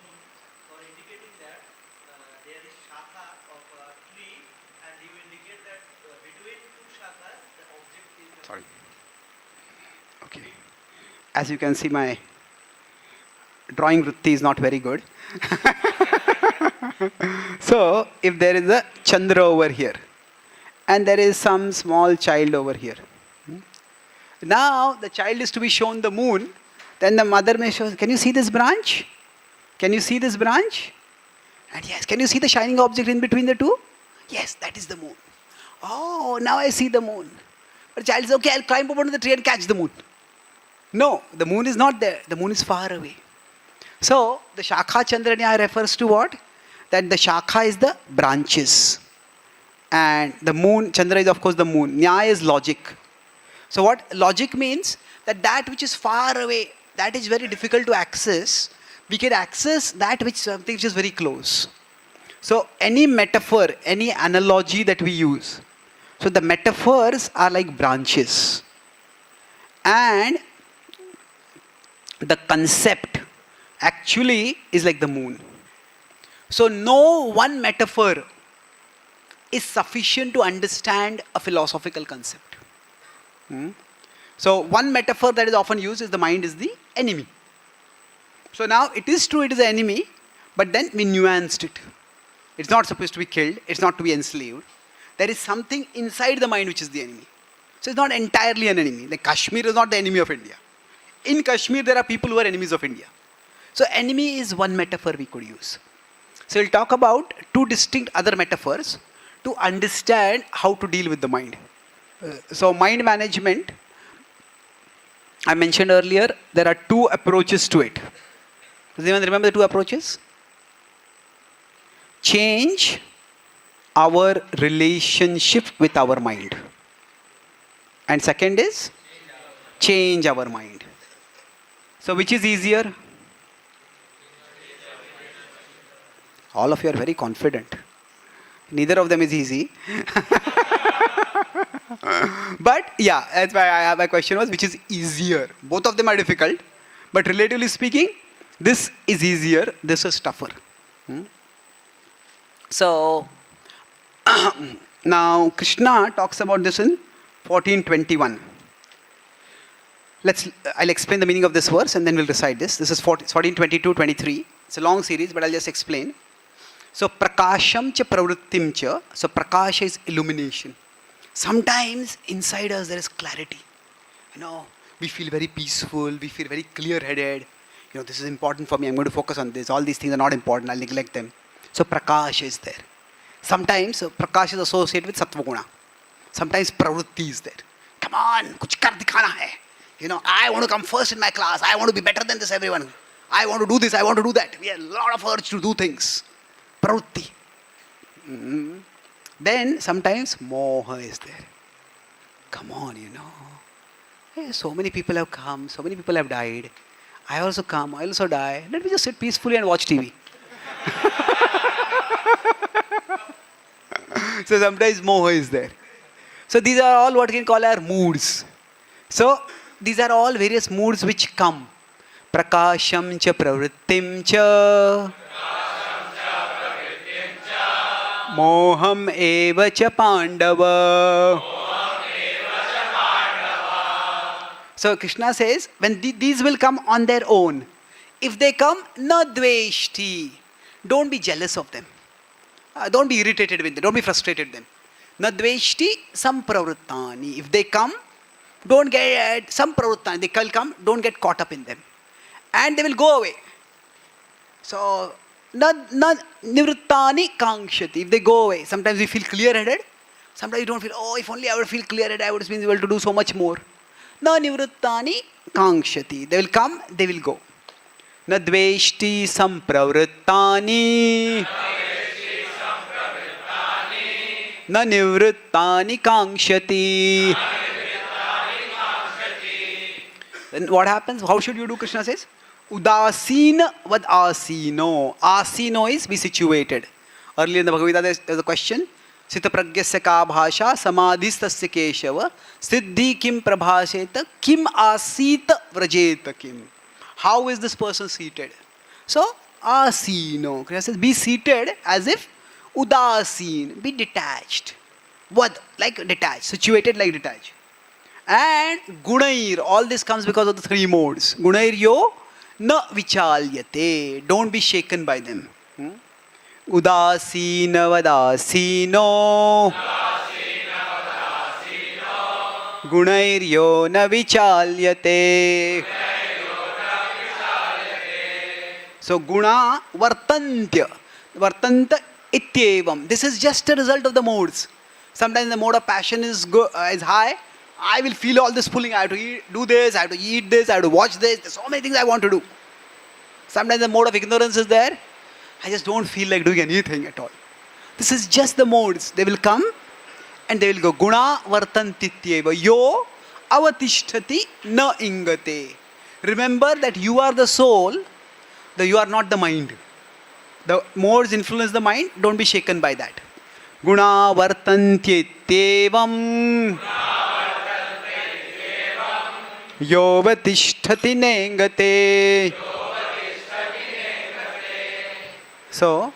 B: moon, for indicating that there is shakha of a tree, and you indicate that between two shakhas the object is the
A: Sorry. Okay. As you can see, my drawing vritti is not very good. So, if there is a Chandra over here, and there is some small child over here. Now, the child is to be shown the moon, then the mother may show, can you see this branch? Can you see this branch? And yes, can you see the shining object in between the two? Yes, that is the moon. Oh, now I see the moon. But the child says, okay, I'll climb up onto the tree and catch the moon. No, the moon is not there. The moon is far away. So, the Shakha Chandra Nyaya refers to what? That the Shakha is the branches. And the moon, Chandra is of course the moon. Nyaya is logic. So what logic means? That which is far away, that is very difficult to access. We can access that something which is very close. So any metaphor, any analogy that we use. So the metaphors are like branches. And the concept actually is like the moon. So no one metaphor is sufficient to understand a philosophical concept. So one metaphor that is often used is the mind is the enemy. So now it is true it is an enemy, but then we nuanced it. It's not supposed to be killed, it's not to be enslaved. There is something inside the mind which is the enemy. So it's not entirely an enemy. Like Kashmir is not the enemy of India. In Kashmir there are people who are enemies of India. So enemy is one metaphor we could use. So we'll talk about two distinct other metaphors to understand how to deal with the mind. So mind management, I mentioned earlier, there are two approaches to it. Does anyone remember the two approaches? Change our relationship with our mind. And second is change our mind. So which is easier? All of you are very confident. Neither of them is easy. But yeah, that's why my question was which is easier. Both of them are difficult, but relatively speaking, this is easier, this is tougher. So now Krishna talks about this in 14:21. I'll explain the meaning of this verse and then we'll recite this. This is 14:22-23. It's a long series, but I'll just explain. So prakasham cha pravrittim cha. So prakash is illumination. Sometimes inside us there is clarity. We feel very peaceful, we feel very clear-headed. This is important for me, I'm going to focus on this. All these things are not important, I'll neglect them. So prakash is there. Sometimes prakash is associated with sattva guna. Sometimes pravritti is there. Come on, kuch kar dikhana hai. I want to come first in my class. I want to be better than this everyone. I want to do this, I want to do that. We have a lot of urge to do things. Pravritti. Then sometimes moha is there. Come on, Hey, so many people have come, so many people have died. I also come, I also die. Let me just sit peacefully and watch TV. So sometimes moha is there. So these are all what we can call our moods. So these are all various moods which come. Prakasham cha pravrittim cha. Moham eva cha pandava. So Krishna says, when these will come on their own. If they come, na dveshti. Don't be jealous of them. Don't be irritated with them. Don't be frustrated with them. Na dveshti sampravrittani. If they come, don't get sampravrittani. They will come, don't get caught up in them. And they will go away. So, na nivrittani kankshati. If they go away, sometimes we feel clear-headed. Sometimes you don't feel, if only I would feel clear-headed, I would be able to do so much more. Na nivrittani kankshati. They will come, they will go. Na dveshti sampravrittani. Na nivrittani kankshati. Then what happens? How should you do? Krishna says, Udasin vad asino. Asino is be situated. Earlier in the Bhagavad Gita, there's a question. Sitapragyasya ka bhasha samadhistasya keshava siddhi kim prabhaseta kim asita vrajeta kim. How is this person seated? So, asino. Krishna says, be seated as if udasin, be detached. What? Like detached, situated like detached. And gunair, all this comes because of the three modes. Gunair yo na vichalyate. Don't be shaken by them. Udasina vadasino. Gunair yo na vichalyate. So guna vartantya. Vartanta ityevam. This is just a result of the modes. Sometimes the mode of passion is high. I will feel all this pulling. I have to do this, I have to eat this, I have to watch this. There's so many things I want to do. Sometimes the mode of ignorance is there. I just don't feel like doing anything at all. This is just the modes. They will come and they will go. Guna vartantityeva. Yo avatishtati na ingate. Remember that you are the soul, you are not the mind. The modes influence the mind. Don't be shaken by that. Guna vartantyevam. Yo vatishtati nengate. So,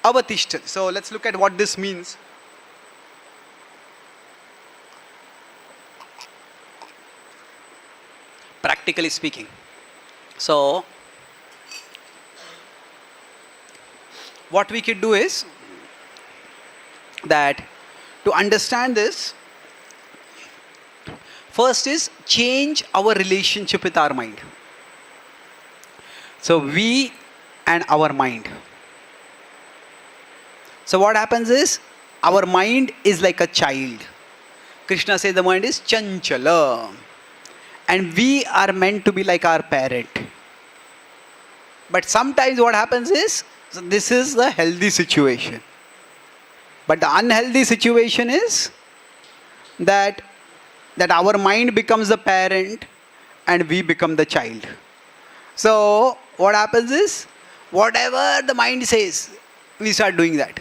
A: avatishtat. So, let's look at what this means. Practically speaking. So, what we could do is that to understand this, first is change our relationship with our mind. So, we and our mind. So what happens is, our mind is like a child. Krishna says the mind is chanchala. And we are meant to be like our parent. But sometimes what happens is, so this is the healthy situation. But the unhealthy situation is that our mind becomes the parent and we become the child. So what happens is, whatever the mind says, we start doing that.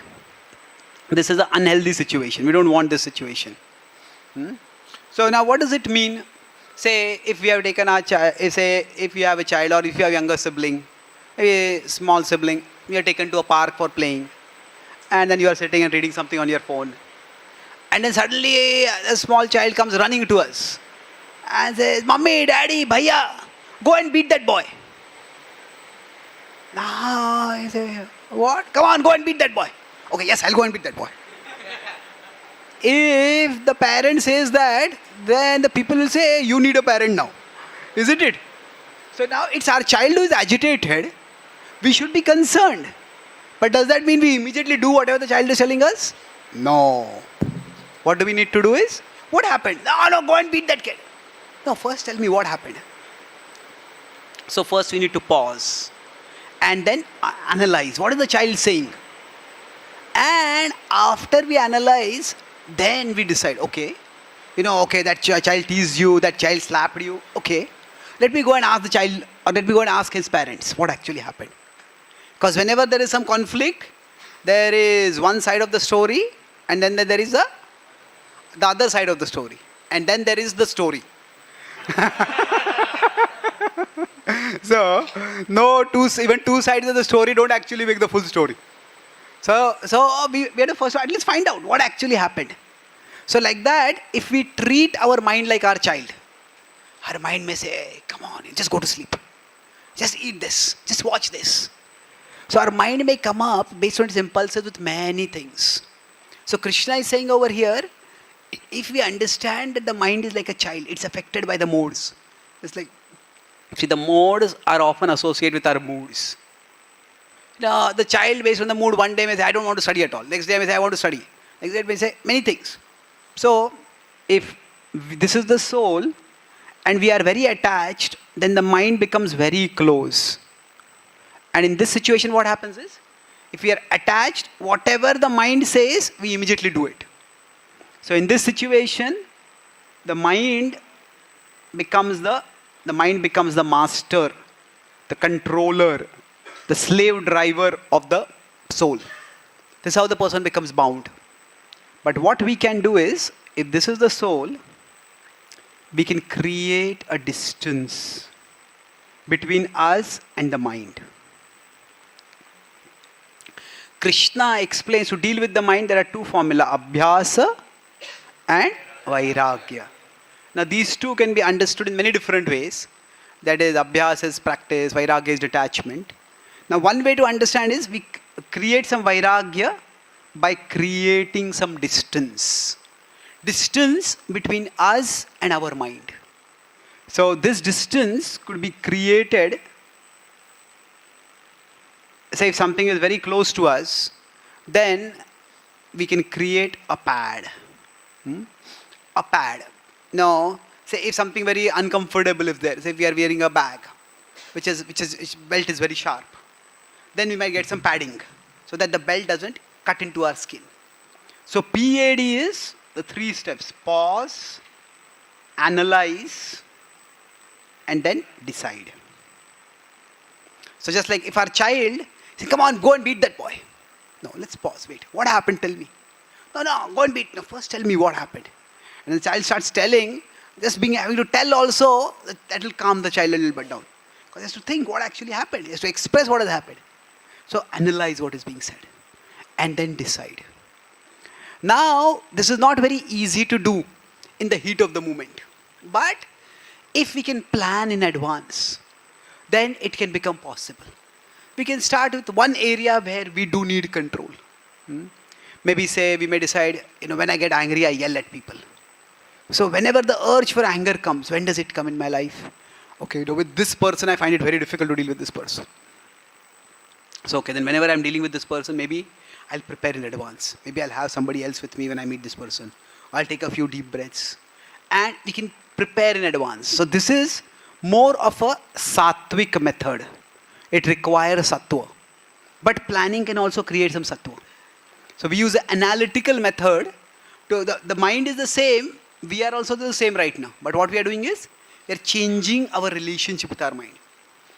A: This is an unhealthy situation. We don't want this situation. So now what does it mean? Say if we have taken our child, say if you have a child or if you have a younger sibling, a small sibling, we are taken to a park for playing, and then you are sitting and reading something on your phone, and then suddenly a small child comes running to us and says, "Mummy, Daddy, Bhaiya, go and beat that boy." Now I say, "What? Come on, go and beat that boy." Okay, yes, I'll go and beat that boy. If the parent says that, then the people will say, "You need a parent now." Isn't it? So now it's our child who is agitated. We should be concerned. But does that mean we immediately do whatever the child is telling us? No. What do we need to do is, what happened? No, go and beat that kid. No, first tell me what happened. So first we need to pause and then analyze. What is the child saying? And after we analyze, then we decide, okay, that child teased you, that child slapped you. Okay, let me go and ask the child, or let me go and ask his parents what actually happened. Because whenever there is some conflict, there is one side of the story, and then there is the other side of the story, and then there is the story. So, even two sides of the story don't actually make the full story. So we have to first at least find out what actually happened. So like that, if we treat our mind like our child, our mind may say, "Hey, come on, just go to sleep. Just eat this. Just watch this." So our mind may come up based on its impulses with many things. So Krishna is saying over here, if we understand that the mind is like a child, it's affected by the modes. It's like, see, the modes are often associated with our moods. Now, the child based on the mood, one day may say, "I don't want to study at all." Next day may say, "I want to study." Next day may say many things. So, if this is the soul and we are very attached, then the mind becomes very close. And in this situation, what happens is, if we are attached, whatever the mind says, we immediately do it. So in this situation, the mind becomes the master, the controller, the slave driver of the soul. This is how the person becomes bound. But what we can do is, if this is the soul, we can create a distance between us and the mind. Krishna explains, to deal with the mind, there are two formulas, Abhyasa and Vairagya. Now these two can be understood in many different ways. That is, Abhyasa is practice, Vairagya is detachment. Now one way to understand is, we create some Vairagya by creating some distance. Distance between us and our mind. So this distance could be created. Say if something is very close to us, then we can create a pad. A pad. Now, say if something very uncomfortable is there, say if we are wearing a bag, which belt is very sharp, then we might get some padding, so that the belt doesn't cut into our skin. So PAD is the 3 steps: pause, analyze, and then decide. So just like if our child say, come on, go and beat that boy. No, let's pause, wait. What happened? Tell me. No, go and beat. No, first tell me what happened. And the child starts telling, just having to tell also, that will calm the child a little bit down. Because he has to think what actually happened. He has to express what has happened. So analyze what is being said. And then decide. Now, this is not very easy to do in the heat of the moment. But if we can plan in advance, then it can become possible. We can start with one area where we do need control. Maybe say we may decide, when I get angry, I yell at people. So whenever the urge for anger comes, when does it come in my life? Okay, with this person, I find it very difficult to deal with this person. So okay, then whenever I'm dealing with this person, maybe I'll prepare in advance. Maybe I'll have somebody else with me when I meet this person. I'll take a few deep breaths. And we can prepare in advance. So this is more of a sattvic method. It requires sattva. But planning can also create some sattva. So we use an analytical method. The mind is the same. We are also the same right now. But what we are doing is, we are changing our relationship with our mind.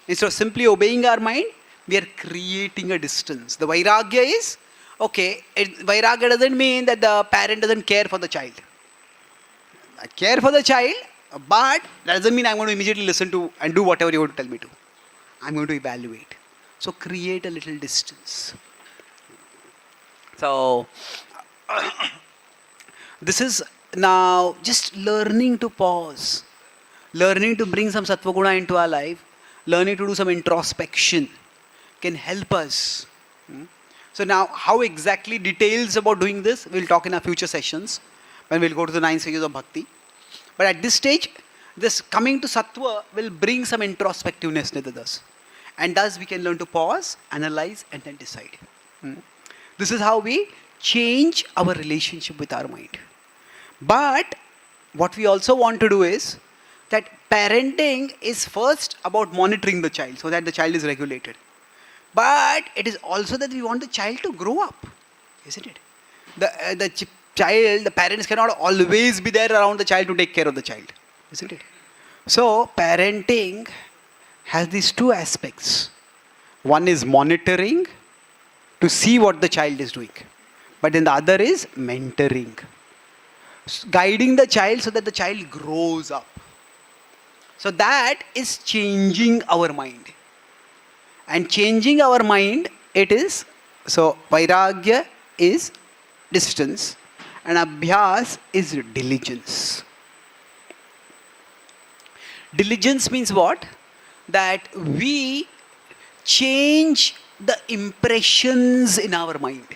A: Instead of simply obeying our mind, we are creating a distance. The Vairagya is, Vairagya doesn't mean that the parent doesn't care for the child. I care for the child, but that doesn't mean I'm going to immediately listen to and do whatever you want to tell me to. I'm going to evaluate. So create a little distance. So this is now just learning to pause, learning to bring some sattva guna into our life, learning to do some introspection can help us. So now how exactly details about doing this, we'll talk in our future sessions when we'll go to the 9 stages of bhakti. But at this stage, this coming to sattva will bring some introspectiveness with us. And thus we can learn to pause, analyze, and then decide. This is how we change our relationship with our mind. But what we also want to do is that parenting is first about monitoring the child so that the child is regulated. But it is also that we want the child to grow up, isn't it? The parents cannot always be there around the child to take care of the child, isn't it? So parenting has these two aspects. One is monitoring to see what the child is doing. But then the other is mentoring. Guiding the child so that the child grows up. So that is changing our mind. And changing our mind, it is, so Vairagya is distance and Abhyas is diligence. Diligence means what? That we change the impressions in our mind.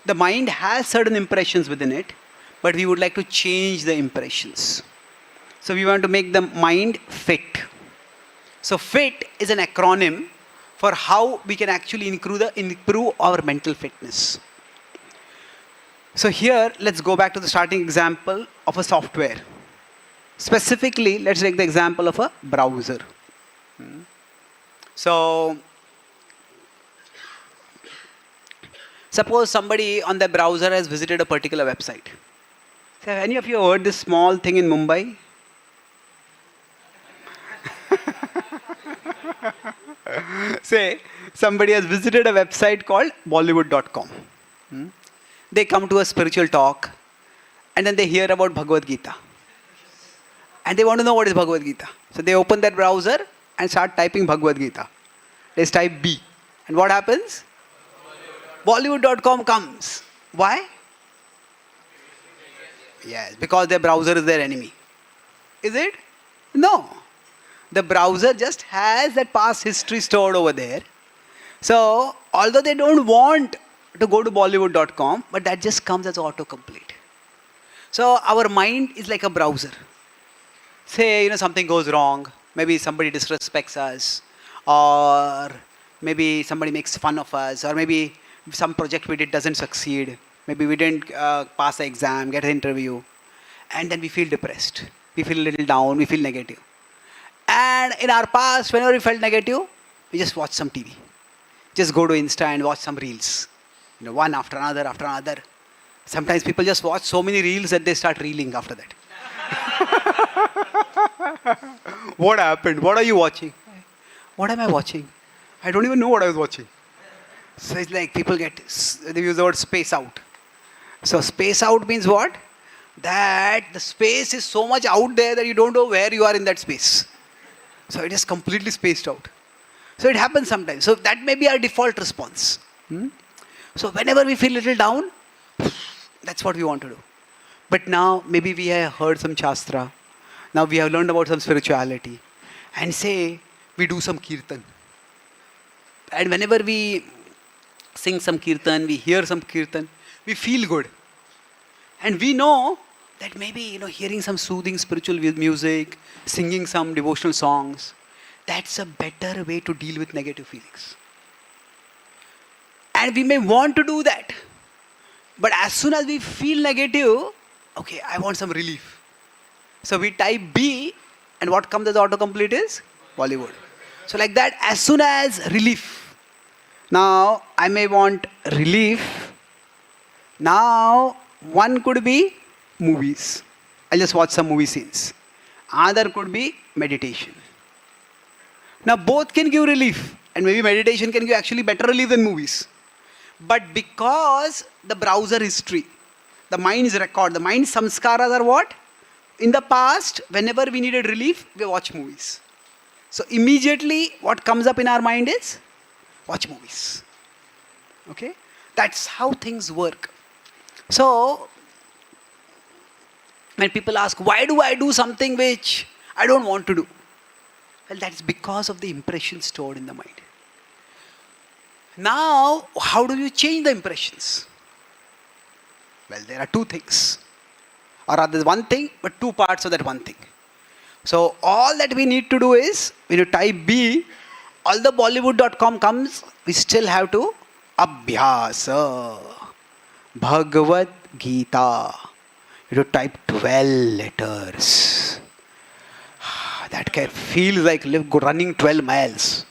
A: The mind has certain impressions within it, but we would like to change the impressions. So we want to make the mind fit. So FIT is an acronym for how we can actually improve our mental fitness. So here, let's go back to the starting example of a software. Specifically, let's take the example of a browser. So, suppose somebody on the browser has visited a particular website. So have any of you heard this small thing in Mumbai? Say, somebody has visited a website called Bollywood.com. they come to a spiritual talk and then they hear about Bhagavad Gita. And they want to know what is Bhagavad Gita. So they open their browser and start typing Bhagavad Gita. They type B. And what happens? Bollywood.com comes. Why? Yes, because their browser is their enemy. Is it? No. The browser just has that past history stored over there. So, although they don't want to go to Bollywood.com, but that just comes as autocomplete. So, our mind is like a browser. Say, something goes wrong. Maybe somebody disrespects us. Or maybe somebody makes fun of us. Or maybe some project we did doesn't succeed. Maybe we didn't pass the exam, get an interview. And then we feel depressed. We feel a little down. We feel negative. And in our past, whenever we felt negative, we just watch some TV. Just go to Insta and watch some reels. One after another, after another. Sometimes people just watch so many reels that they start reeling after that. What happened? What are you watching? What am I watching? I don't even know what I was watching. So it's like people they use the word space out. So space out means what? That the space is so much out there that you don't know where you are in that space. So it is completely spaced out. So it happens sometimes. So that may be our default response. So whenever we feel a little down, that's what we want to do. But now maybe we have heard some Shastra. Now we have learned about some spirituality. And say we do some kirtan. And whenever we sing some kirtan, we hear some kirtan, we feel good. And we know that maybe, hearing some soothing spiritual music, singing some devotional songs, that's a better way to deal with negative feelings. And we may want to do that. But as soon as we feel negative, okay, I want some relief. So we type B, and what comes as autocomplete is Bollywood. So like that, as soon as relief. Now, I may want relief. Now, one could be movies. I'll just watch some movie scenes. Other could be meditation. Now, both can give relief. And maybe meditation can give actually better relief than movies. But because the browser history, the mind's record, the mind's samskaras are what? In the past, whenever we needed relief, we watch movies. So immediately what comes up in our mind is watch movies. Okay? That's how things work. So when people ask, why do I do something which I don't want to do? Well, that's because of the impression stored in the mind. Now, how do you change the impressions? Well, there are two things. Or rather, one thing, but two parts of that one thing. So, all that we need to do is, when you type B, all the Bollywood.com comes, we still have to Abhyasa. Bhagavad Gita. You have to type 12 letters. That can feel like running 12 miles.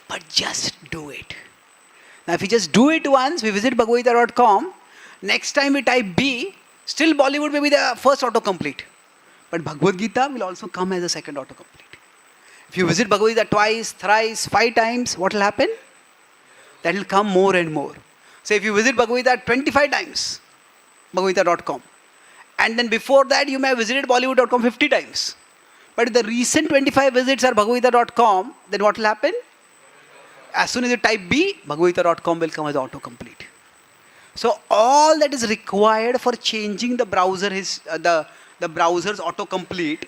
A: But just do it. Now, if we just do it once, we visit bhagavad-gita.com. Next time we type B, still Bollywood may be the first autocomplete. But Bhagavad Gita will also come as a second autocomplete. If you visit Bhagavad Gita twice, thrice, 5 times, what will happen? That will come more and more. So if you visit Bhagavad Gita 25 times, bhagavad-gita.com. And then before that, you may have visited Bollywood.com 50 times. But if the recent 25 visits are bhagavad-gita.com, then what will happen? As soon as you type B, bhagavad-gita.com will come as autocomplete. So all that is required for changing the browser's autocomplete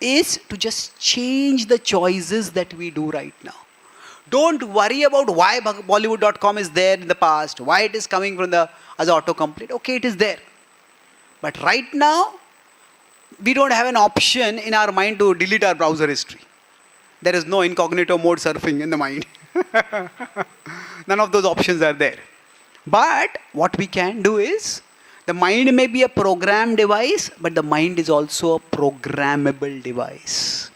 A: is to just change the choices that we do right now. Don't worry about why Bollywood.com is there in the past, why it is coming from as autocomplete. Okay, it is there. But right now, we don't have an option in our mind to delete our browser history. There is no incognito mode surfing in the mind. None of those options are there. But what we can do is, the mind may be a program device, but the mind is also a programmable device.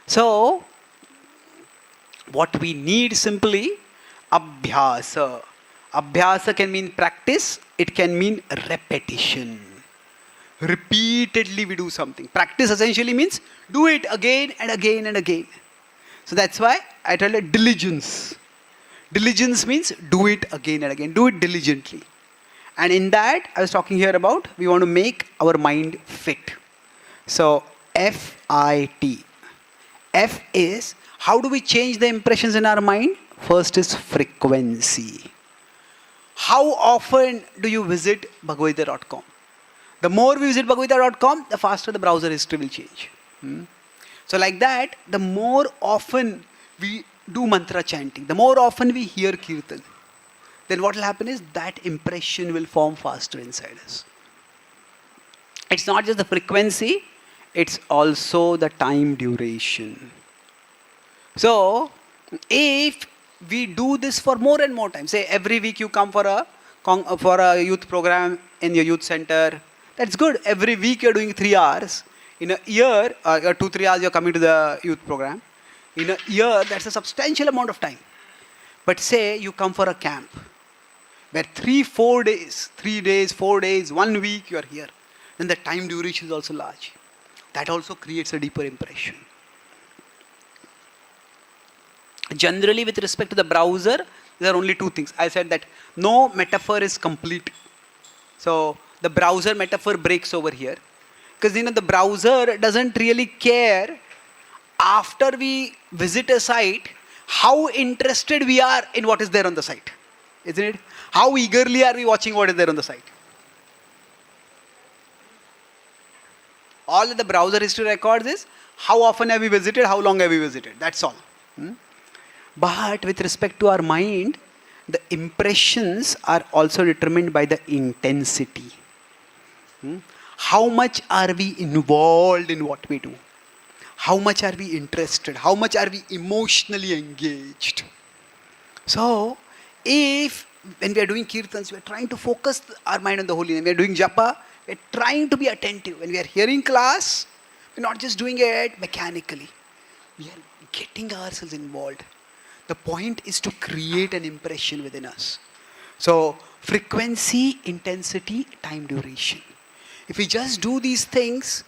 A: So, what we need simply, abhyasa. Abhyasa can mean practice, it can mean repetition. Repeatedly we do something. Practice essentially means do it again and again and again. So that's why I tell you diligence. Diligence means do it again and again. Do it diligently. And in that, I was talking here about we want to make our mind fit. So, FIT. F is how do we change the impressions in our mind? First is frequency. How often do you visit bhagavad-gita.com? The more we visit bhagavad-gita.com, the faster the browser history will change. So like that, the more often we do mantra chanting, the more often we hear kirtan, then what will happen is that impression will form faster inside us. It's not just the frequency, it's also the time duration. So, if we do this for more and more time, say every week you come for a youth program in your youth center, that's good. Every week you're doing 3 hours. In a year, 2-3 hours you're coming to the youth program. In a year, that's a substantial amount of time. But say you come for a camp, where 3 days, 4 days, 1 week you are here, then the time duration is also large. That also creates a deeper impression. Generally, with respect to the browser, there are only 2 things. I said that no metaphor is complete. So, the browser metaphor breaks over here. Because the browser doesn't really care after we visit a site how interested we are in what is there on the site. Isn't it? How eagerly are we watching what is there on the site? All that the browser history records is how often have we visited, how long have we visited. That's all. But with respect to our mind, the impressions are also determined by the intensity. How much are we involved in what we do? How much are we interested? How much are we emotionally engaged? So, when we are doing kirtans, we are trying to focus our mind on the holy name. We are doing japa, we are trying to be attentive. When we are hearing class, we are not just doing it mechanically. We are getting ourselves involved. The point is to create an impression within us. So, frequency, intensity, time duration. If we just do these things,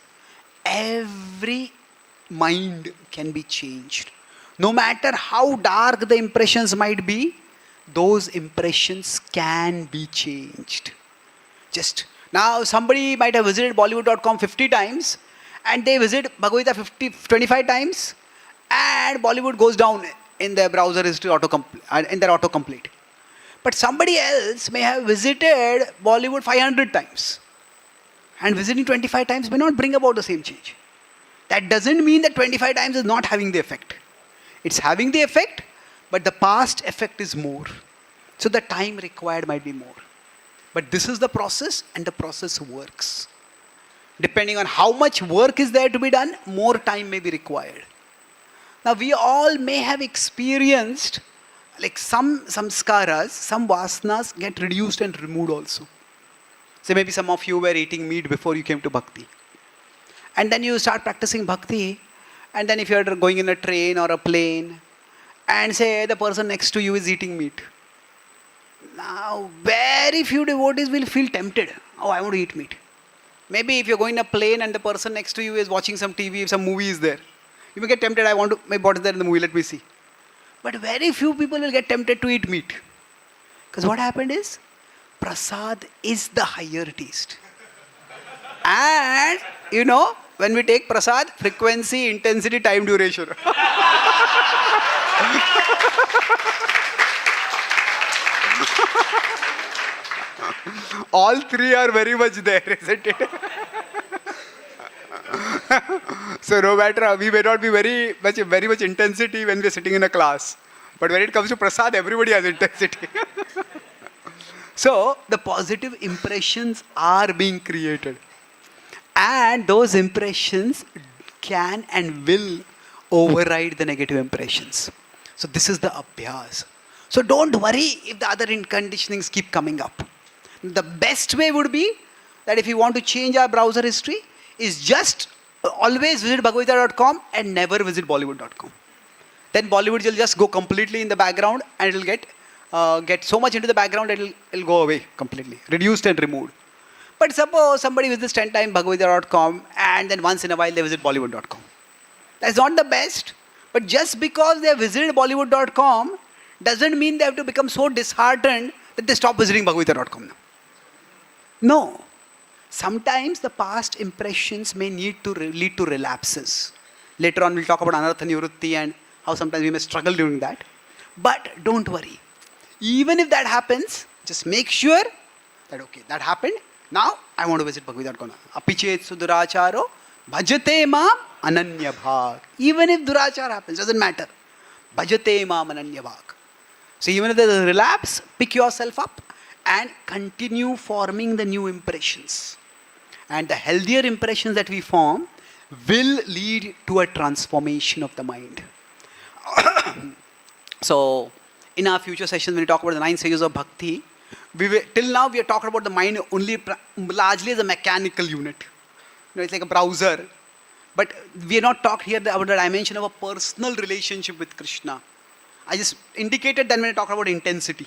A: every mind can be changed. No matter how dark the impressions might be, those impressions can be changed. Just now, somebody might have visited Bollywood.com 50 times, and they visit Bhagavad Gita 25 times, and Bollywood goes down in their browser history in their autocomplete. But somebody else may have visited Bollywood 500 times. And visiting 25 times may not bring about the same change. That doesn't mean that 25 times is not having the effect. It's having the effect, but the past effect is more. So the time required might be more. But this is the process, and the process works. Depending on how much work is there to be done, more time may be required. Now we all may have experienced like some samskaras, some vasanas get reduced and removed also. So maybe some of you were eating meat before you came to bhakti. And then you start practicing bhakti, and then if you are going in a train or a plane, and say the person next to you is eating meat. Now, very few devotees will feel tempted. Oh, I want to eat meat. Maybe if you're going in a plane and the person next to you is watching some TV, some movie is there, you may get tempted, maybe what is there in the movie, let me see. But very few people will get tempted to eat meat. Because what happened is, prasad is the higher taste. And, when we take prasad, frequency, intensity, time duration. All 3 are very much there, isn't it? So no matter, we may not be very much intensity when we are sitting in a class. But when it comes to prasad, everybody has intensity. So the positive impressions are being created. And those impressions can and will override the negative impressions. So this is the abhyas. So don't worry if the other conditionings keep coming up. The best way would be that if you want to change our browser history, is just always visit bhagavad-gita.com and never visit bollywood.com. Then Bollywood will just go completely in the background, and it will get so much into the background that it'll go away completely, reduced and removed. But suppose somebody visits 10 times bhagavad-gita.com and then once in a while they visit bollywood.com. That's not the best. But just because they have visited bollywood.com doesn't mean they have to become so disheartened that they stop visiting Bhagavad-gita.com now. No. Sometimes the past impressions may need to lead to relapses. Later on we'll talk about anartha nivrutti and how sometimes we may struggle doing that. But don't worry. Even if that happens, just make sure that okay, that happened. Now I want to visit Bhagavad-gita.com. Apichet suduracharo bhajate maam ananya bhag. Even if durachar happens, doesn't matter. Bhajate maam ananya bhag. So even if there's a relapse, pick yourself up and continue forming the new impressions. And the healthier impressions that we form will lead to a transformation of the mind. So, in our future sessions, when we talk about the 9 stages of bhakti, till now we are talking about the mind only largely as a mechanical unit. It's like a browser. But we are not talked here about the dimension of a personal relationship with Krishna. I just indicated that when I talk about intensity.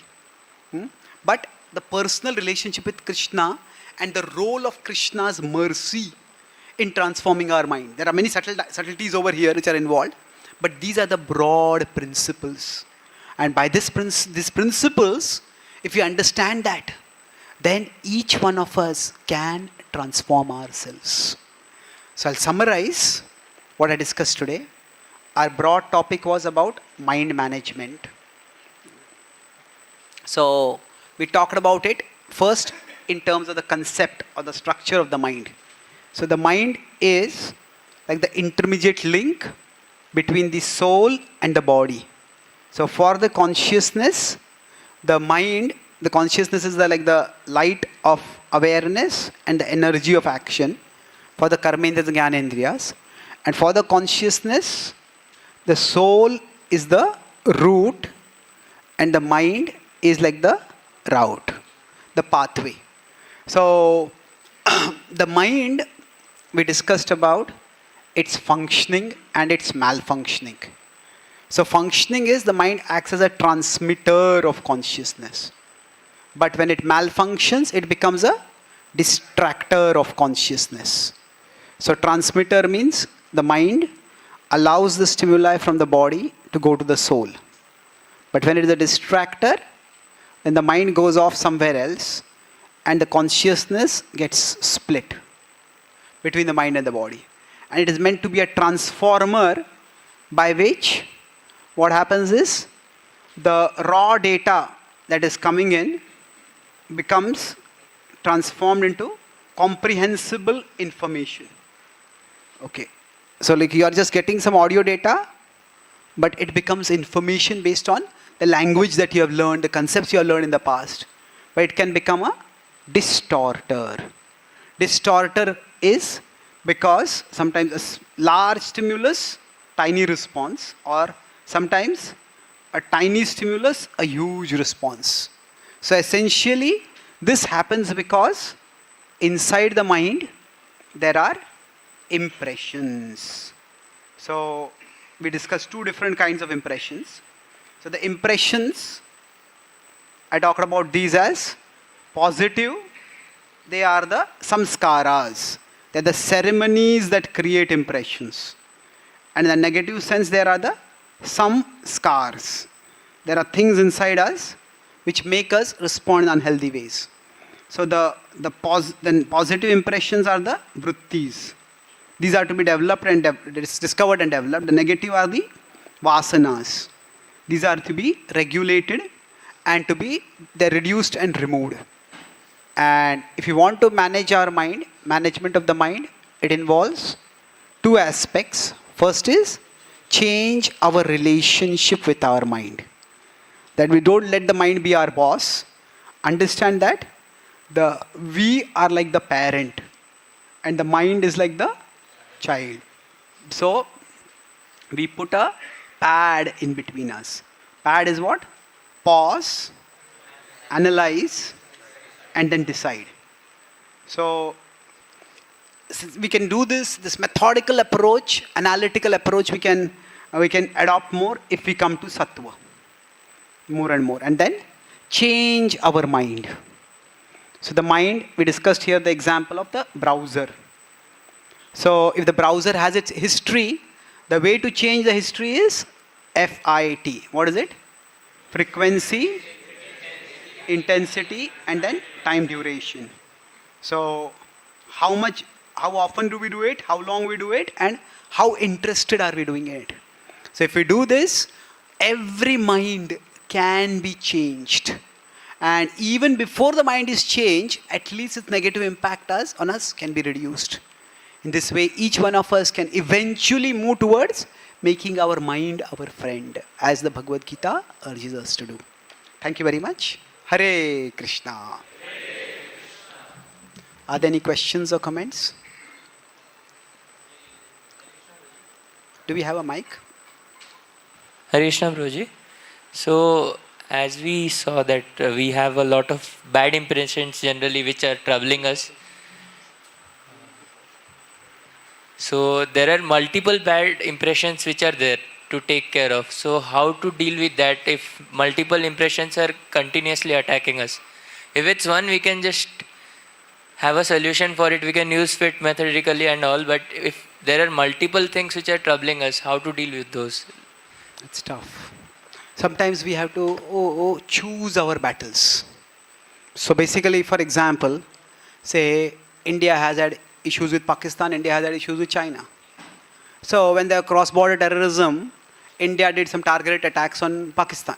A: But the personal relationship with Krishna and the role of Krishna's mercy in transforming our mind. There are many subtleties over here which are involved, but these are the broad principles. And by these principles, if you understand that, then each one of us can transform ourselves. So I'll summarize what I discussed today. Our broad topic was about mind management. So we talked about it first in terms of the concept or the structure of the mind. So the mind is like the intermediate link between the soul and the body. So for the consciousness, the mind, the consciousness is like the light of awareness and the energy of action for the karmendriyas and jnanendriyas. And for the consciousness, the soul is the root and the mind is like the route, the pathway. So the mind, we discussed about its functioning and its malfunctioning. So functioning is the mind acts as a transmitter of consciousness. But when it malfunctions, it becomes a distractor of consciousness. So transmitter means the mind allows the stimuli from the body to go to the soul. But when it is a distractor, then the mind goes off somewhere else and the consciousness gets split between the mind and the body. And it is meant to be a transformer by which what happens is the raw data that is coming in becomes transformed into comprehensible information. Okay. So like you are just getting some audio data, but it becomes information based on the language that you have learned, the concepts you have learned in the past. But it can become a distorter. Distorter is because sometimes a large stimulus, tiny response, or sometimes a tiny stimulus, a huge response. So essentially, this happens because inside the mind, there are impressions. So we discussed 2 different kinds of impressions. So the impressions, I talked about these as positive. They are the samskaras. They are the ceremonies that create impressions. And in the negative sense, there are the samskars. There are things inside us which make us respond in unhealthy ways. So the positive impressions are the vrittis. These are to be developed and discovered and developed. The negative are the vasanas. These are to be regulated and they're reduced and removed. And if you want to manage our mind, management of the mind, it involves 2 aspects. First is change our relationship with our mind. That we don't let the mind be our boss. Understand that we are like the parent and the mind is like the child. So we put a pad in between us. Pad is what? Pause, analyze, and then decide. So we can do this methodical approach, analytical approach, we can adopt more if we come to sattva. More and more. And then change our mind. So the mind, we discussed here the example of the browser. So if the browser has its history, the way to change the history is FIT. What is it? frequency, intensity, and then time duration. So, how often do we do it, how long we do it, and how interested are we doing it? So, if we do this, every mind can be changed. And even before the mind is changed, at least its negative impact on us can be reduced. In this way, each one of us can eventually move towards making our mind our friend, as the Bhagavad Gita urges us to do. Thank you very much. Hare Krishna. Are there any questions or comments? Do we have a mic?
C: Hare Krishna Prabhuji. So, as we saw that we have a lot of bad impressions generally which are troubling us. So, there are multiple bad impressions which are there to take care of. So, how to deal with that if multiple impressions are continuously attacking us? If it's one, we can just have a solution for it. We can use fit methodically and all. But if there are multiple things which are troubling us, how to deal with those?
A: It's tough. Sometimes we have to choose our battles. So basically, for example, say India has had issues with Pakistan, India has had issues with China. So when there cross-border terrorism, India did some targeted attacks on Pakistan.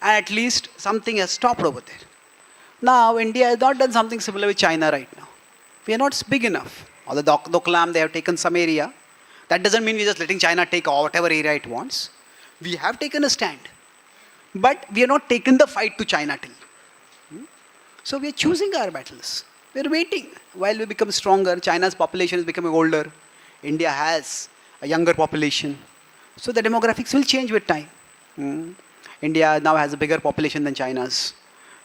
A: And at least something has stopped over there. Now India has not done something similar with China right now. We are not big enough. Although Doklam, they have taken some area. That doesn't mean we're just letting China take whatever area it wants. We have taken a stand. But we have not taken the fight to China till. So we are choosing our battles. We are waiting. While we become stronger, China's population is becoming older. India has a younger population. So the demographics will change with time. India now has a bigger population than China's.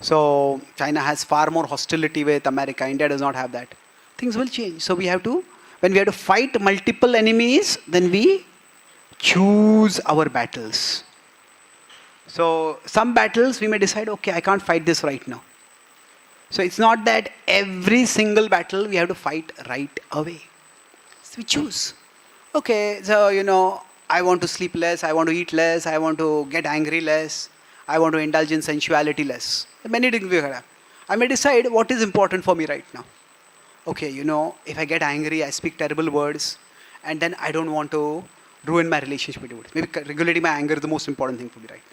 A: So China has far more hostility with America. India does not have that. Things will change. So we have to, when we have to fight multiple enemies, then we choose our battles. So some battles we may decide, okay, I can't fight this right now. So it's not that every single battle we have to fight right away. So we choose. Okay, so I want to sleep less, I want to eat less, I want to get angry less, I want to indulge in sensuality less. Many things we have. I may decide what is important for me right now. Okay, if I get angry, I speak terrible words, and then I don't want to ruin my relationship with it. Maybe regulating my anger is the most important thing for me right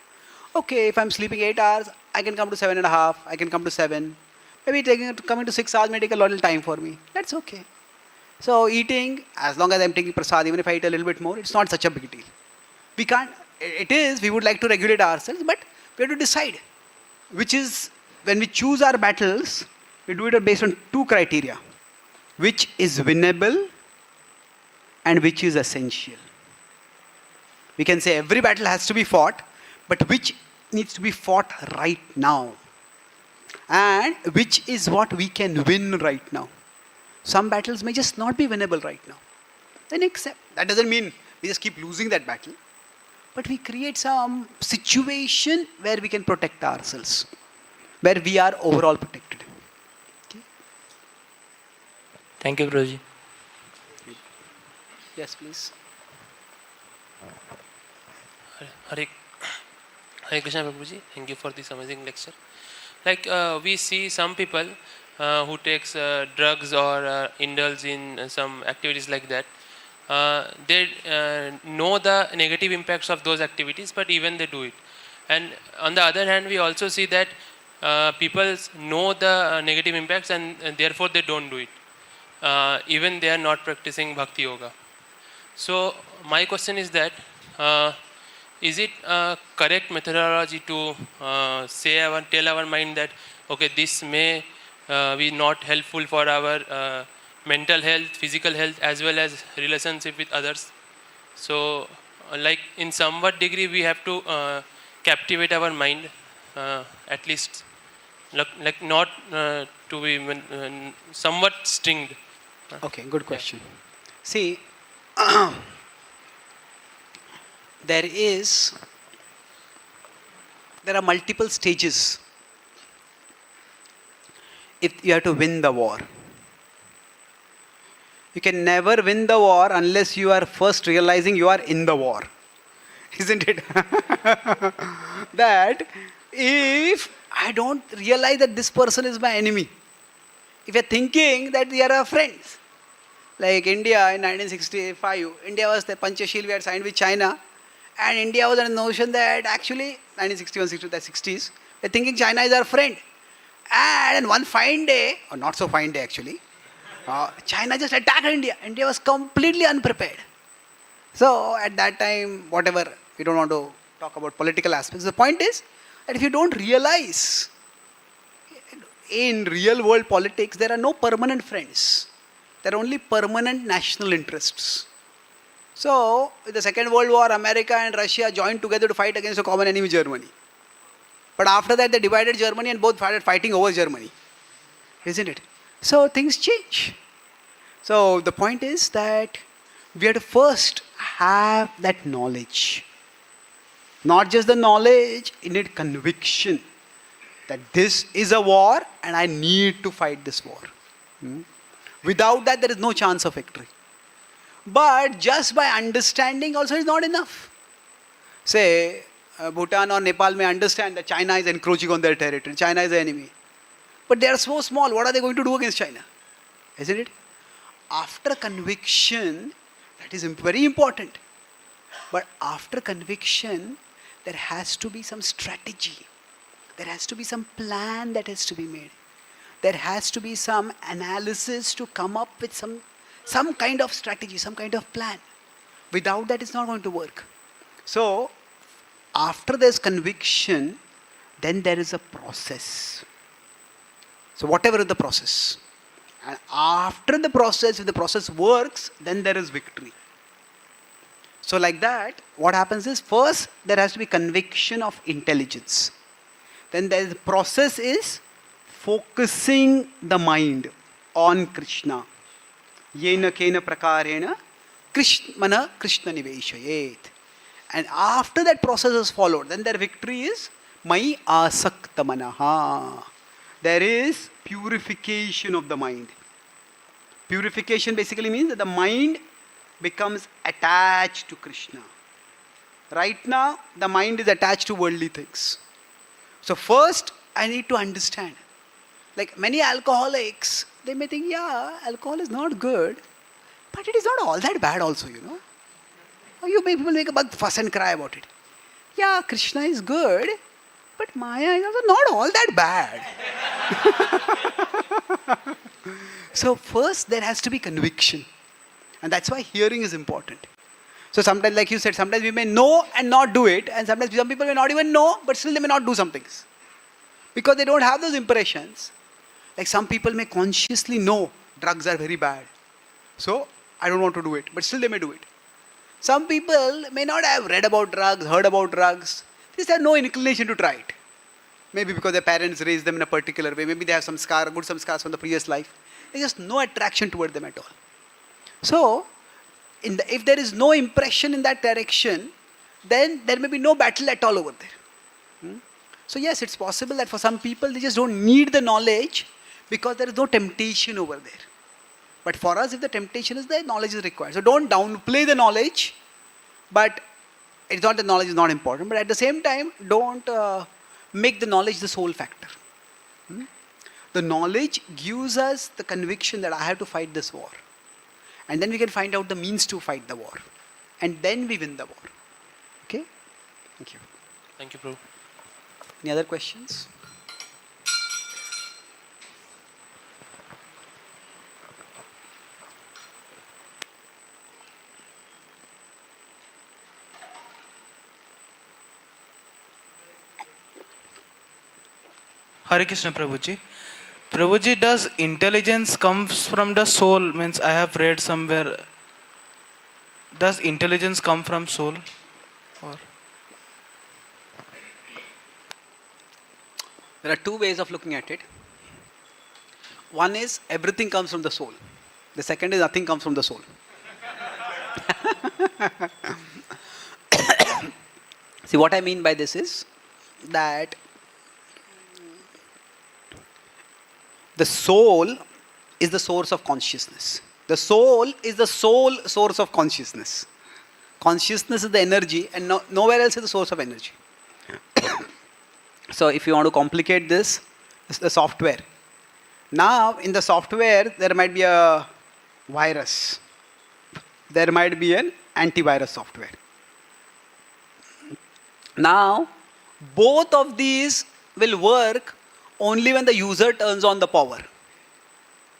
A: now. Okay, if I'm sleeping 8 hours, I can come to 7.5, I can come to 7. Maybe coming to 6 hours may take a little time for me. That's okay. So eating, as long as I'm taking prasad, even if I eat a little bit more, it's not such a big deal. We can't, we would like to regulate ourselves, but we have to decide. Which is, when we choose our battles, we do it based on 2 criteria. Which is winnable and which is essential. We can say every battle has to be fought, but which needs to be fought right now. And which is what we can win right now. Some battles may just not be winnable right now. Then accept. That doesn't mean we just keep losing that battle. But we create some situation where we can protect ourselves. Where we are overall protected. Okay?
C: Thank you, Prabhuji.
A: Yes, please.
D: Hare Krishna Prabhuji, thank you for this amazing lecture. We see some people who takes drugs or indulge in some activities like that. They know the negative impacts of those activities, but even they do it. And on the other hand, we also see that people know the negative impacts and therefore they don't do it. Even they are not practicing Bhakti Yoga. So my question is that, is it a correct methodology to tell our mind that, okay, this may be not helpful for our mental health, physical health, as well as relationship with others? So, in somewhat degree, we have to captivate our mind, at least, not to be somewhat stringed.
A: Okay, good question. See, there are multiple stages if you have to win the war. You can never win the war unless you are first realizing you are in the war. isn't it? That if I don't realize that this person is my enemy, if you're thinking that we are our friends, like India in 1965, India was the Panchashil we had signed with China, and India was under the notion that actually 1961, 62, the 60s, we're thinking China is our friend. And one fine day, or not so fine day actually, China just attacked India. India was completely unprepared. So at that time, whatever, we don't want to talk about political aspects. The point is that if you don't realize, in real world politics, there are no permanent friends. There are only permanent national interests. So, in the Second World War, America and Russia joined together to fight against a common enemy, Germany. But after that, they divided Germany and both started fighting over Germany. Isn't it? So, things change. So, the point is that we have to first have that knowledge. Not just the knowledge, you need conviction that this is a war and I need to fight this war. Without that, there is no chance of victory. But just by understanding also is not enough. Say, Bhutan or Nepal may understand that China is encroaching on their territory. China is the enemy. But they are so small, what are they going to do against China? Isn't it? After conviction, that is very important. But after conviction, there has to be some strategy. There has to be some plan that has to be made. There has to be some analysis to come up with some kind of strategy, some kind of plan. Without that, it's not going to work. So, after there's conviction, then there is a process. So, whatever is the process. And after the process, if the process works, then there is victory. So, like that, what happens is, first, there has to be conviction of intelligence. Then the process is focusing the mind on Krishna. Yena kena prakarena Krishna niveshayet. And after that process is followed, then their victory is Mai asakta manaha. There is purification of the mind. Purification basically means that the mind becomes attached to Krishna. Right now, the mind is attached to worldly things. So first, I need to understand. Like many alcoholics, they may think, yeah, alcohol is not good, but it is not all that bad also, you know. Or people make a big fuss and cry about it. Yeah, Krishna is good, but Maya is also not all that bad. So first, there has to be conviction. And that's why hearing is important. So sometimes, like you said, sometimes we may know and not do it, and sometimes some people may not even know, but still they may not do some things. Because they don't have those impressions. Like some people may consciously know drugs are very bad. So, I don't want to do it, but still they may do it. Some people may not have read about drugs, heard about drugs. They just have no inclination to try it. Maybe because their parents raised them in a particular way. Maybe they have some scars from the previous life. There's just no attraction toward them at all. So, if there is no impression in that direction, then there may be no battle at all over there. So yes, it's possible that for some people, they just don't need the knowledge because there is no temptation over there. But for us, if the temptation is there, knowledge is required. So don't downplay the knowledge, but it's not that knowledge is not important. But at the same time, don't make the knowledge the sole factor. The knowledge gives us the conviction that I have to fight this war. And then we can find out the means to fight the war. And then we win the war. Okay? Thank you.
D: Thank you, Prabhu.
A: Any other questions?
E: Hare Krishna Prabhuji. Prabhuji, does intelligence comes from the soul? Means I have read somewhere. Does intelligence come from soul? Or
A: There are two ways of looking at it. One is everything comes from the soul. The second is nothing comes from the soul. See, what I mean by this is that the soul is the source of consciousness. The soul is the sole source of consciousness. Consciousness is the energy, and nowhere else is the source of energy. So if you want to complicate this, it's the software. Now, in the software, there might be a virus. There might be an antivirus software. Now, both of these will work only when the user turns on the power.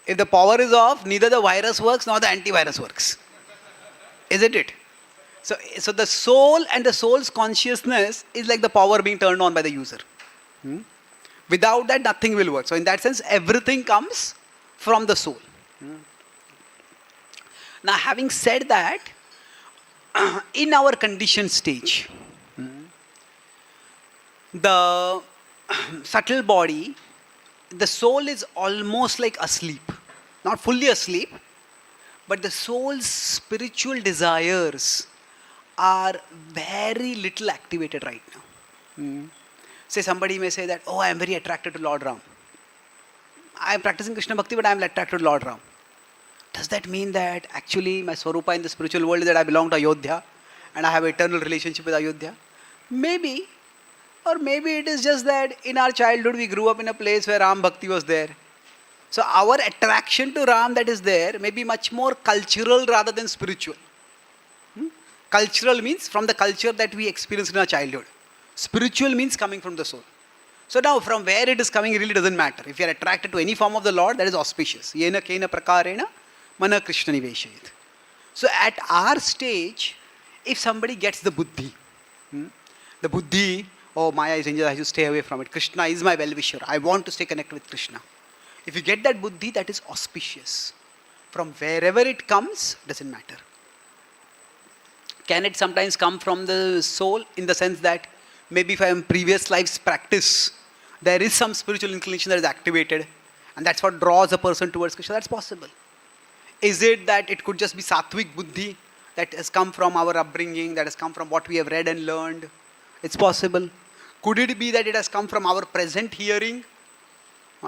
A: If the power is off, neither the virus works nor the antivirus works. Isn't it? So the soul and the soul's consciousness is like the power being turned on by the user. Without that, nothing will work. So in that sense, everything comes from the soul. Now, having said that, in our conditioned stage, the subtle body, the soul is almost like asleep. Not fully asleep, but the soul's spiritual desires are very little activated right now. Say somebody may say that, oh, I am very attracted to Lord Ram. I am practicing Krishna Bhakti, but I am attracted to Lord Ram. Does that mean that actually my Swarupa in the spiritual world is that I belong to Ayodhya and I have an eternal relationship with Ayodhya? Maybe. Or maybe it is just that in our childhood we grew up in a place where Ram Bhakti was there. So our attraction to Ram that is there may be much more cultural rather than spiritual. Cultural means from the culture that we experienced in our childhood. Spiritual means coming from the soul. So now from where it is coming really doesn't matter. If you are attracted to any form of the Lord, that is auspicious. Yena kena prakarena mana Krishna niveshayet. So at our stage, if somebody gets the buddhi, oh, Maya is dangerous, I should stay away from it. Krishna is my well-wisher. I want to stay connected with Krishna. If you get that buddhi, that is auspicious. From wherever it comes, doesn't matter. Can it sometimes come from the soul in the sense that maybe if I am previous life's practice, there is some spiritual inclination that is activated and that's what draws a person towards Krishna? That's possible. Is it that it could just be sattvic buddhi that has come from our upbringing, that has come from what we have read and learned? It's possible. Could it be that it has come from our present hearing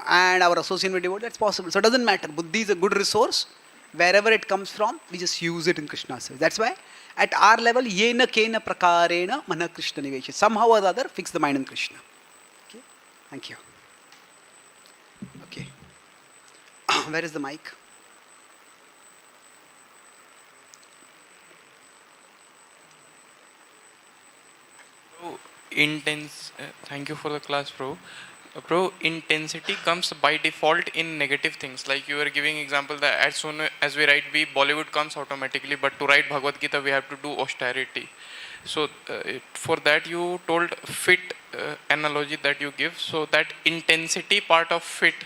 A: and our association with devotee? That's possible. So it doesn't matter. Buddhi is a good resource. Wherever it comes from, we just use it in Krishna's service. That's why at our level, yena kena prakarena mana Krishna nivesha. Somehow or other, fix the mind in Krishna. Okay? Thank you. Okay. Where is the mic?
F: Thank you for the class, Pro. Pro, intensity comes by default in negative things. Like you were giving example that as soon as we write B, Bollywood comes automatically, but to write Bhagavad Gita, we have to do austerity. So for that you told fit analogy that you give. So that intensity part of fit,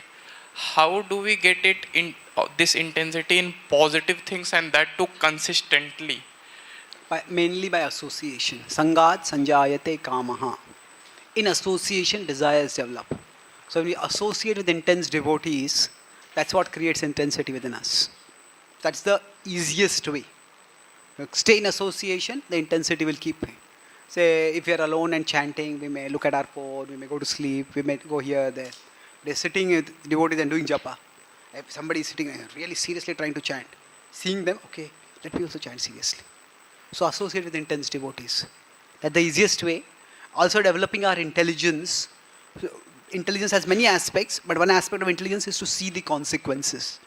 F: how do we get it in this intensity in positive things and that too consistently?
A: Mainly by association. Sangat sanjayate kamaha. In association, desires develop. So when we associate with intense devotees, that's what creates intensity within us. That's the easiest way. Stay in association, the intensity will keep. Say, if we are alone and chanting, we may look at our phone, we may go to sleep, we may go here, there. They're sitting with devotees and doing japa. If somebody is sitting really seriously trying to chant, seeing them, okay, let me also chant seriously. So associate with intense devotees. That's the easiest way. Also developing our intelligence. Intelligence has many aspects, but one aspect of intelligence is to see the consequences.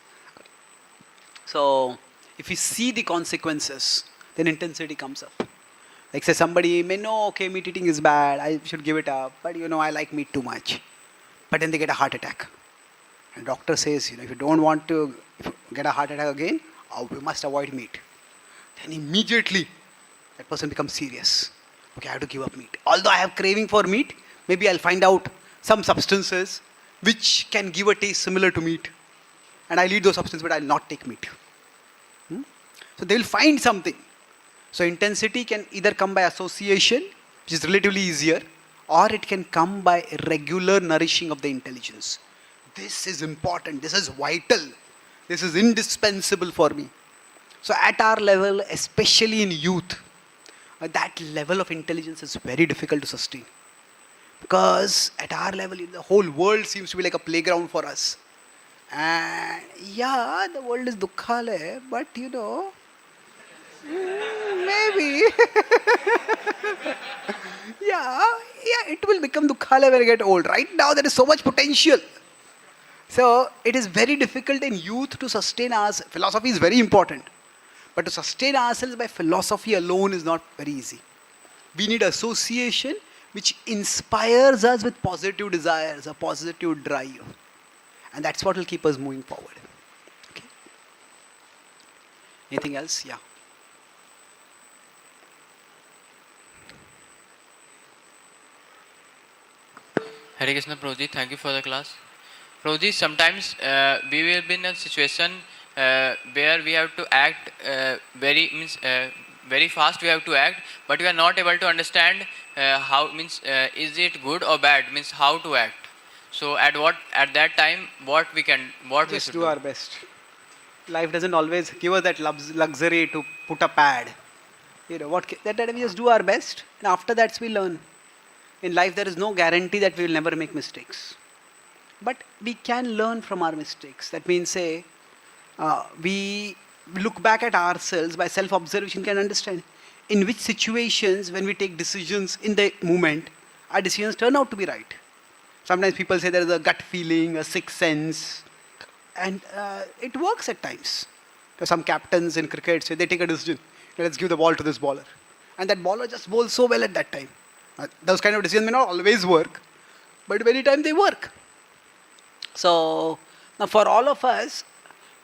A: So if we see the consequences, then intensity comes up. Like say somebody may know, okay, meat eating is bad, I should give it up, but I like meat too much. But then they get a heart attack. And doctor says, if you don't want to get a heart attack again, you must avoid meat. Then immediately that person becomes serious. Okay, I have to give up meat. Although I have craving for meat, maybe I'll find out some substances which can give a taste similar to meat. And I'll eat those substances, but I'll not take meat. So they will find something. So intensity can either come by association, which is relatively easier, or it can come by regular nourishing of the intelligence. This is important. This is vital. This is indispensable for me. So at our level, especially in youth, that level of intelligence is very difficult to sustain. Because at our level, the whole world seems to be like a playground for us. And yeah, the world is dukkhalaya, but maybe when I get old. Right now, there is so much potential. So it is very difficult in youth to sustain us. Philosophy is very important. But to sustain ourselves by philosophy alone is not very easy. We need association which inspires us with positive desires, a positive drive. And that's what will keep us moving forward. Okay. Anything else? Yeah.
G: Hare Krishna Prabhuji, thank you for the class. Prabhuji, sometimes we will be in a situation where we have to act very fast. We have to act, but we are not able to understand how is it good or bad? Means how to act. So at that time what we
A: Just
G: should
A: do our best. Life doesn't always give us that luxury to put a pad. That time we just do our best, and after that we learn. In life, there is no guarantee that we will never make mistakes. But we can learn from our mistakes. That means, say, we look back at ourselves by self-observation, can understand in which situations, when we take decisions in the moment, our decisions turn out to be right. Sometimes people say there is a gut feeling, a sixth sense, and it works at times. So some captains in cricket say they take a decision, let's give the ball to this bowler. And that bowler just bowls so well at that time. Those kind of decisions may not always work, but many times they work. So, now for all of us,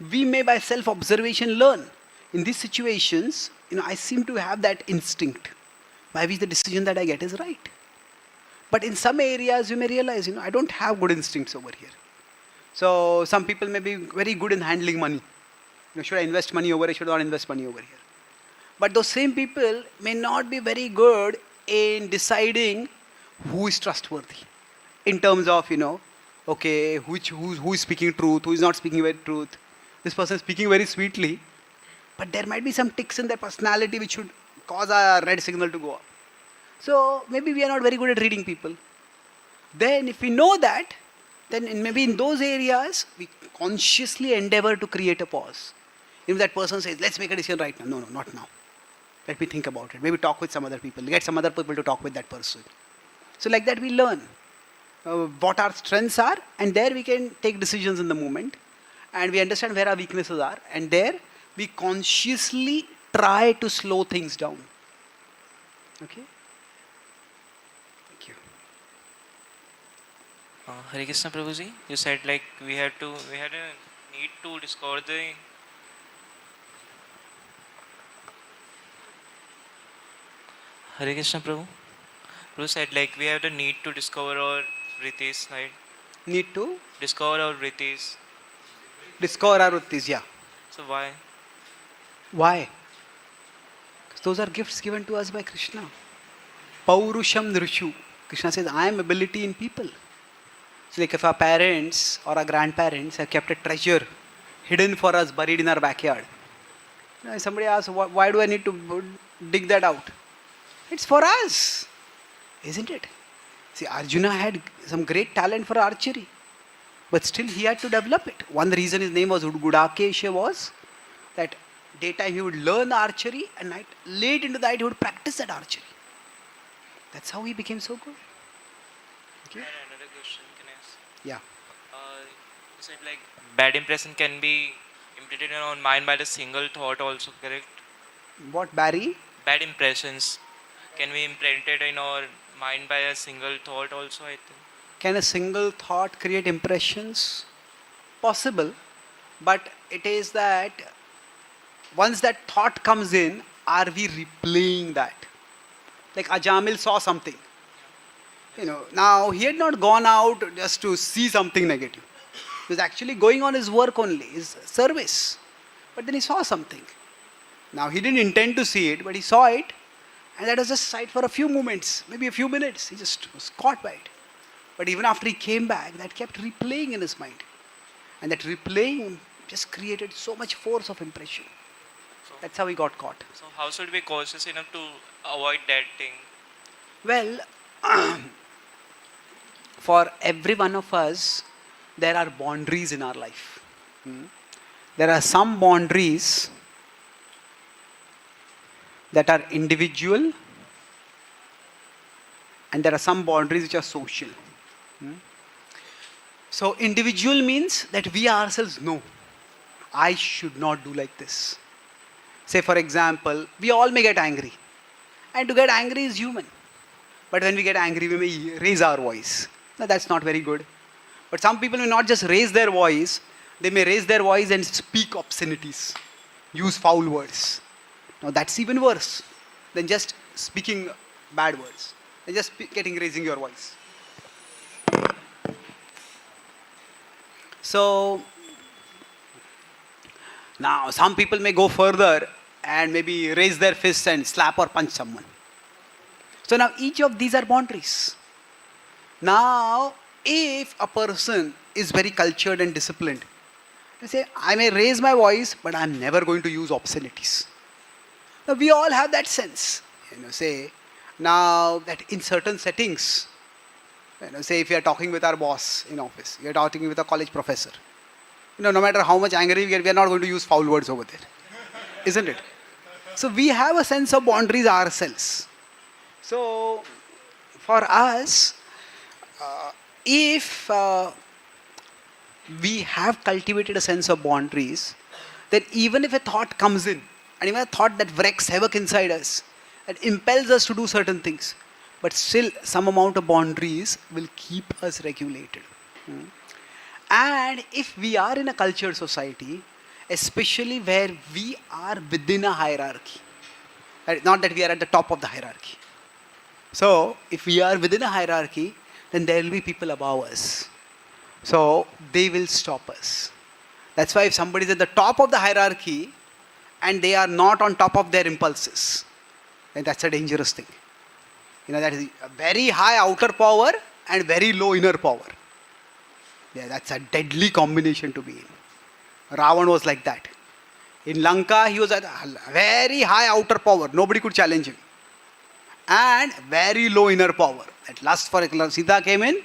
A: we may by self-observation learn. In these situations, I seem to have that instinct by which the decision that I get is right. But in some areas, you may realize, I don't have good instincts over here. So, some people may be very good in handling money. Should I invest money over here? Should I not invest money over here? But those same people may not be very good in deciding who is trustworthy in terms of, okay, who is speaking truth, who is not speaking very truth. This person is speaking very sweetly, but there might be some ticks in their personality which should cause a red signal to go up. So maybe we are not very good at reading people. Then if we know that, then maybe in those areas, we consciously endeavor to create a pause. If that person says, let's make a decision right now. No, not now. Let me think about it. Maybe talk with some other people. Get some other people to talk with that person. So like that we learn what our strengths are, and there we can take decisions in the moment, and we understand where our weaknesses are, and there we consciously try to slow things down. Okay? Thank you.
H: Hare Krishna Prabhuji, you said like we had a need to discover the Hare Krishna Prabhu. Prabhu said like we have the need to discover our vrittis, right?
A: Need to
H: Discover our vrittis.
A: discover our vrittis, yeah.
H: So why?
A: Why? Because those are gifts given to us by Krishna. Paurusham Nrishu. Krishna says, I am ability in people. So like if our parents or our grandparents have kept a treasure hidden for us, buried in our backyard. Somebody asks, why do I need to dig that out? It's for us, isn't it? See, Arjuna had some great talent for archery, but still he had to develop it. One reason his name was Gudakesha was that daytime he would learn archery, and night, late into the night he would practice that archery. That's how he became so good. Okay?
H: Another question can I ask?
A: Yeah.
H: You said like bad impression can be imprinted in our mind by the single thought also, correct?
A: What, Barry?
H: Bad impressions can be imprinted in our mind by a single thought also, I think.
A: Can a single thought create impressions? Possible, but it is that once that thought comes in, are we replaying that? Like Ajamil saw something. Now he had not gone out just to see something negative. He was actually going on his work only, his service. But then he saw something. Now he didn't intend to see it, but he saw it. And that was just sight for a few moments, maybe a few minutes. He just was caught by it. But even after he came back, that kept replaying in his mind. And that replaying just created so much force of impression. That's how he got caught.
H: So how should we be cautious enough to avoid that thing?
A: Well, for every one of us, there are boundaries in our life. There are some boundaries that are individual, and there are some boundaries which are social. So individual means that we ourselves know, I should not do like this. Say for example, we all may get angry. And to get angry is human. But when we get angry, we may raise our voice. Now that's not very good. But some people may not just raise their voice, they may raise their voice and speak obscenities, use foul words. Now that's even worse than just speaking bad words. Than just raising your voice. So now some people may go further and maybe raise their fists and slap or punch someone. So now each of these are boundaries. Now if a person is very cultured and disciplined, they say, I may raise my voice, but I am never going to use obscenities. Now we all have that sense. Say now that in certain settings, say if you are talking with our boss in office, you are talking with a college professor, no matter how much angry we get, we are not going to use foul words over there. Isn't it? So we have a sense of boundaries ourselves. So for us, if we have cultivated a sense of boundaries, then even if a thought comes in, and even a thought that wreaks havoc inside us, that impels us to do certain things, but still some amount of boundaries will keep us regulated. And if we are in a cultured society, especially where we are within a hierarchy, not that we are at the top of the hierarchy. So if we are within a hierarchy, then there will be people above us. So they will stop us. That's why if somebody is at the top of the hierarchy and they are not on top of their impulses, then that's a dangerous thing. That is a very high outer power and very low inner power. Yeah, that's a deadly combination to be in. Ravan was like that. In Lanka, he was at a very high outer power. Nobody could challenge him. And very low inner power. At last, for Sita came in,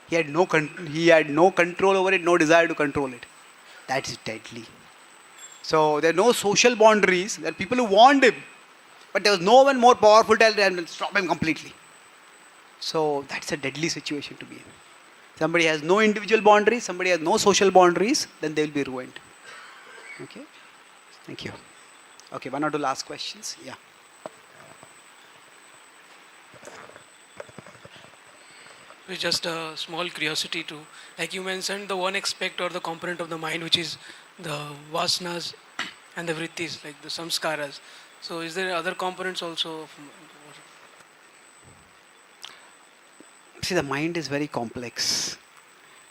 A: he had no control over it, no desire to control it. That's deadly. So there are no social boundaries. There are people who warned him, but there was no one more powerful to tell him, stop him completely. So that's a deadly situation to be in. Somebody has no individual boundaries, somebody has no social boundaries, then they will be ruined. Okay? Thank you. Okay, one or two last questions. Yeah.
I: With just a small curiosity too, like you mentioned the one aspect or the component of the mind which is the vasanas and the vrittis, like the samskaras. So is there other components also of
A: See, the mind is very complex.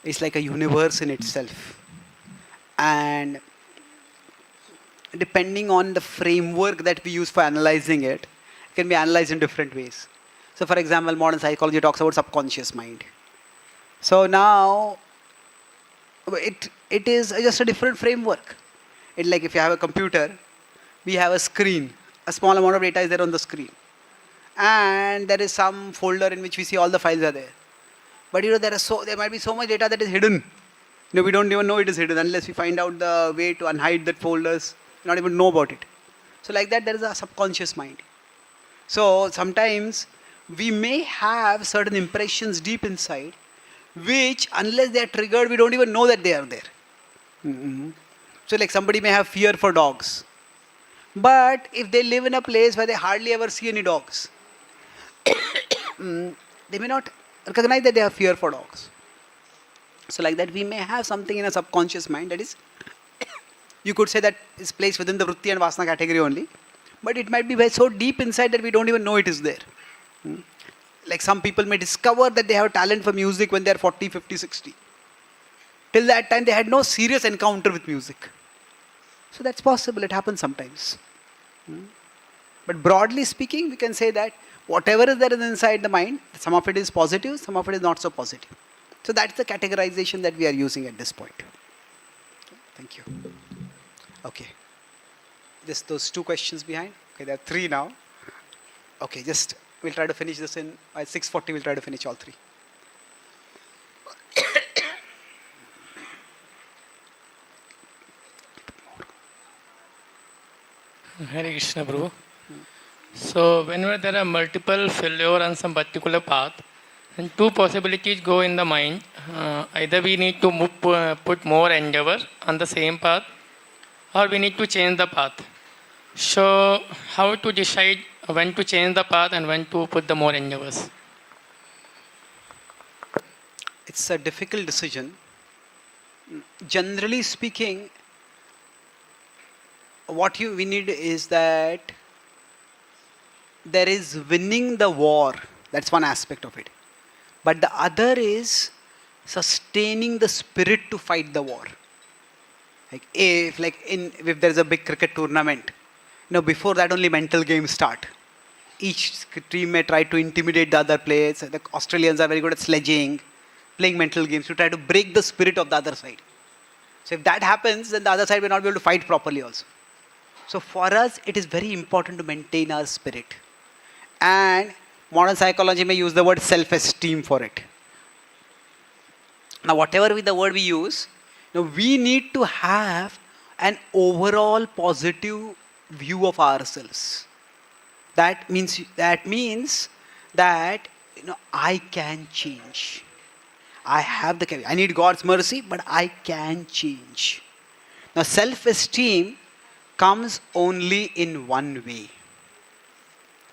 A: It's like a universe in itself. And depending on the framework that we use for analyzing it, it can be analyzed in different ways. So for example, modern psychology talks about subconscious mind. So now, it is just a different framework. It's like if you have a computer, we have a screen. A small amount of data is there on the screen. And there is some folder in which we see all the files are there. But there might be so much data that is hidden. We don't even know it is hidden unless we find out the way to unhide that folders. We not even know about it. So like that, there is a subconscious mind. So sometimes we may have certain impressions deep inside, which unless they are triggered, we don't even know that they are there. So like somebody may have fear for dogs. But if they live in a place where they hardly ever see any dogs, they may not recognize that they have fear for dogs. So like that, we may have something in a subconscious mind that is, you could say that is placed within the vritti and vasana category only, but it might be so deep inside that we don't even know it is there. Like some people may discover that they have talent for music when they are 40, 50, 60. Till that time, they had no serious encounter with music. So that's possible, it happens sometimes. But broadly speaking, we can say that whatever is there inside the mind, some of it is positive, some of it is not so positive. So that's the categorization that we are using at this point. Thank you. Okay. Just those two questions behind. Okay, there are three now. Okay, we'll try to finish this by 6:40, we'll try to finish all three.
J: Hare Krishna, Prabhu. So whenever there are multiple failure on some particular path, and two possibilities go in the mind. Either we need to put more endeavor on the same path, or we need to change the path. So how to decide when to change the path and when to put the more endeavors?
A: It's a difficult decision. Generally speaking, what we need is that there is winning the war. That's one aspect of it. But the other is sustaining the spirit to fight the war. If there's a big cricket tournament, before that only mental games start. Each team may try to intimidate the other players. The Australians are very good at sledging, playing mental games to try to break the spirit of the other side. So if that happens, then the other side will not be able to fight properly also. So for us, it is very important to maintain our spirit. And modern psychology may use the word self-esteem for it. Now, whatever the word we use, we need to have an overall positive view of ourselves. That means that I can change. I have the capacity. I need God's mercy, but I can change. Now, self-esteem comes only in one way.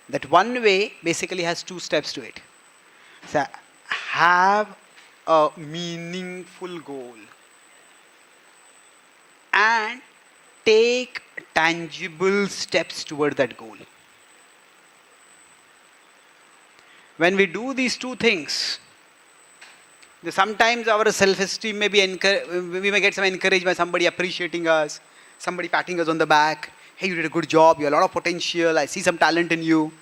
A: That one way basically has two steps to it. So, have a meaningful goal and take tangible steps toward that goal. When we do these two things, sometimes our self-esteem may be we may get some encouragement by somebody appreciating us, somebody patting us on the back. Hey, you did a good job. You have a lot of potential. I see some talent in you.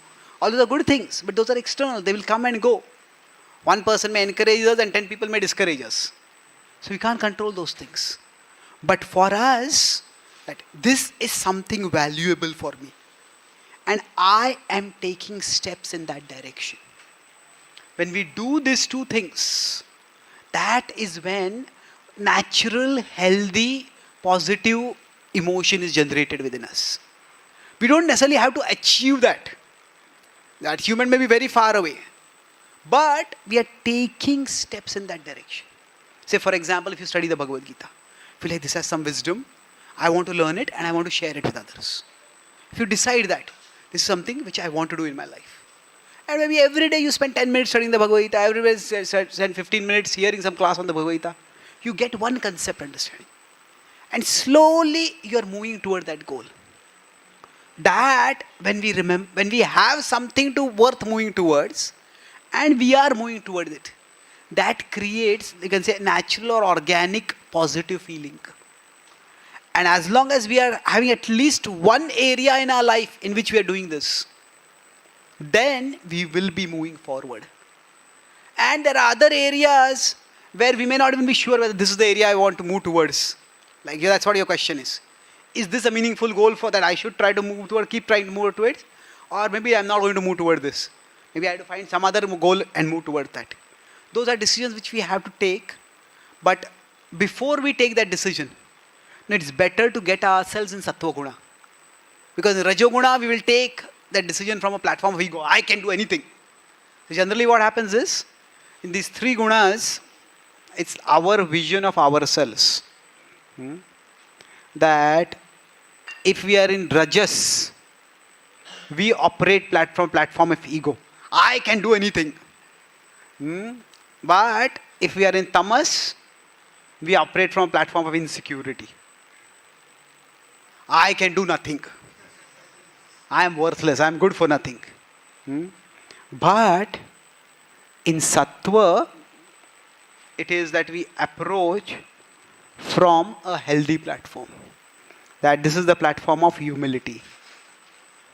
A: All those are good things, but those are external. They will come and go. One person may encourage us and 10 people may discourage us. So we can't control those things. But for us, that this is something valuable for me. And I am taking steps in that direction. When we do these two things, that is when natural, healthy, positive emotion is generated within us. We don't necessarily have to achieve that. That human may be very far away. But we are taking steps in that direction. Say, for example, if you study the Bhagavad Gita, feel like this has some wisdom, I want to learn it and I want to share it with others. If you decide that this is something which I want to do in my life, and maybe every day you spend 10 minutes studying the Bhagavad Gita, every day spend 15 minutes hearing some class on the Bhagavad Gita, you get one concept understanding. And slowly you are moving toward that goal. That when we have something worth moving towards, and we are moving towards it, that creates, you can say, natural or organic positive feeling. And as long as we are having at least one area in our life in which we are doing this, then we will be moving forward. And there are other areas where we may not even be sure whether this is the area I want to move towards. Like, that's what your question is. Is this a meaningful goal for that I should try to move toward, keep trying to move toward it? Or maybe I'm not going to move toward this. Maybe I have to find some other goal and move toward that. Those are decisions which we have to take. But before we take that decision, it's better to get ourselves in Sattva Guna. Because in Rajo Guna, we will take that decision from a platform of ego. I can do anything. So generally what happens is, in these three gunas, it's our vision of ourselves. That if we are in Rajas, we operate platform of ego. I can do anything. But if we are in Tamas, we operate from a platform of insecurity. I can do nothing. I am worthless. I am good for nothing. But in Sattva, it is that we approach from a healthy platform. That this is the platform of humility.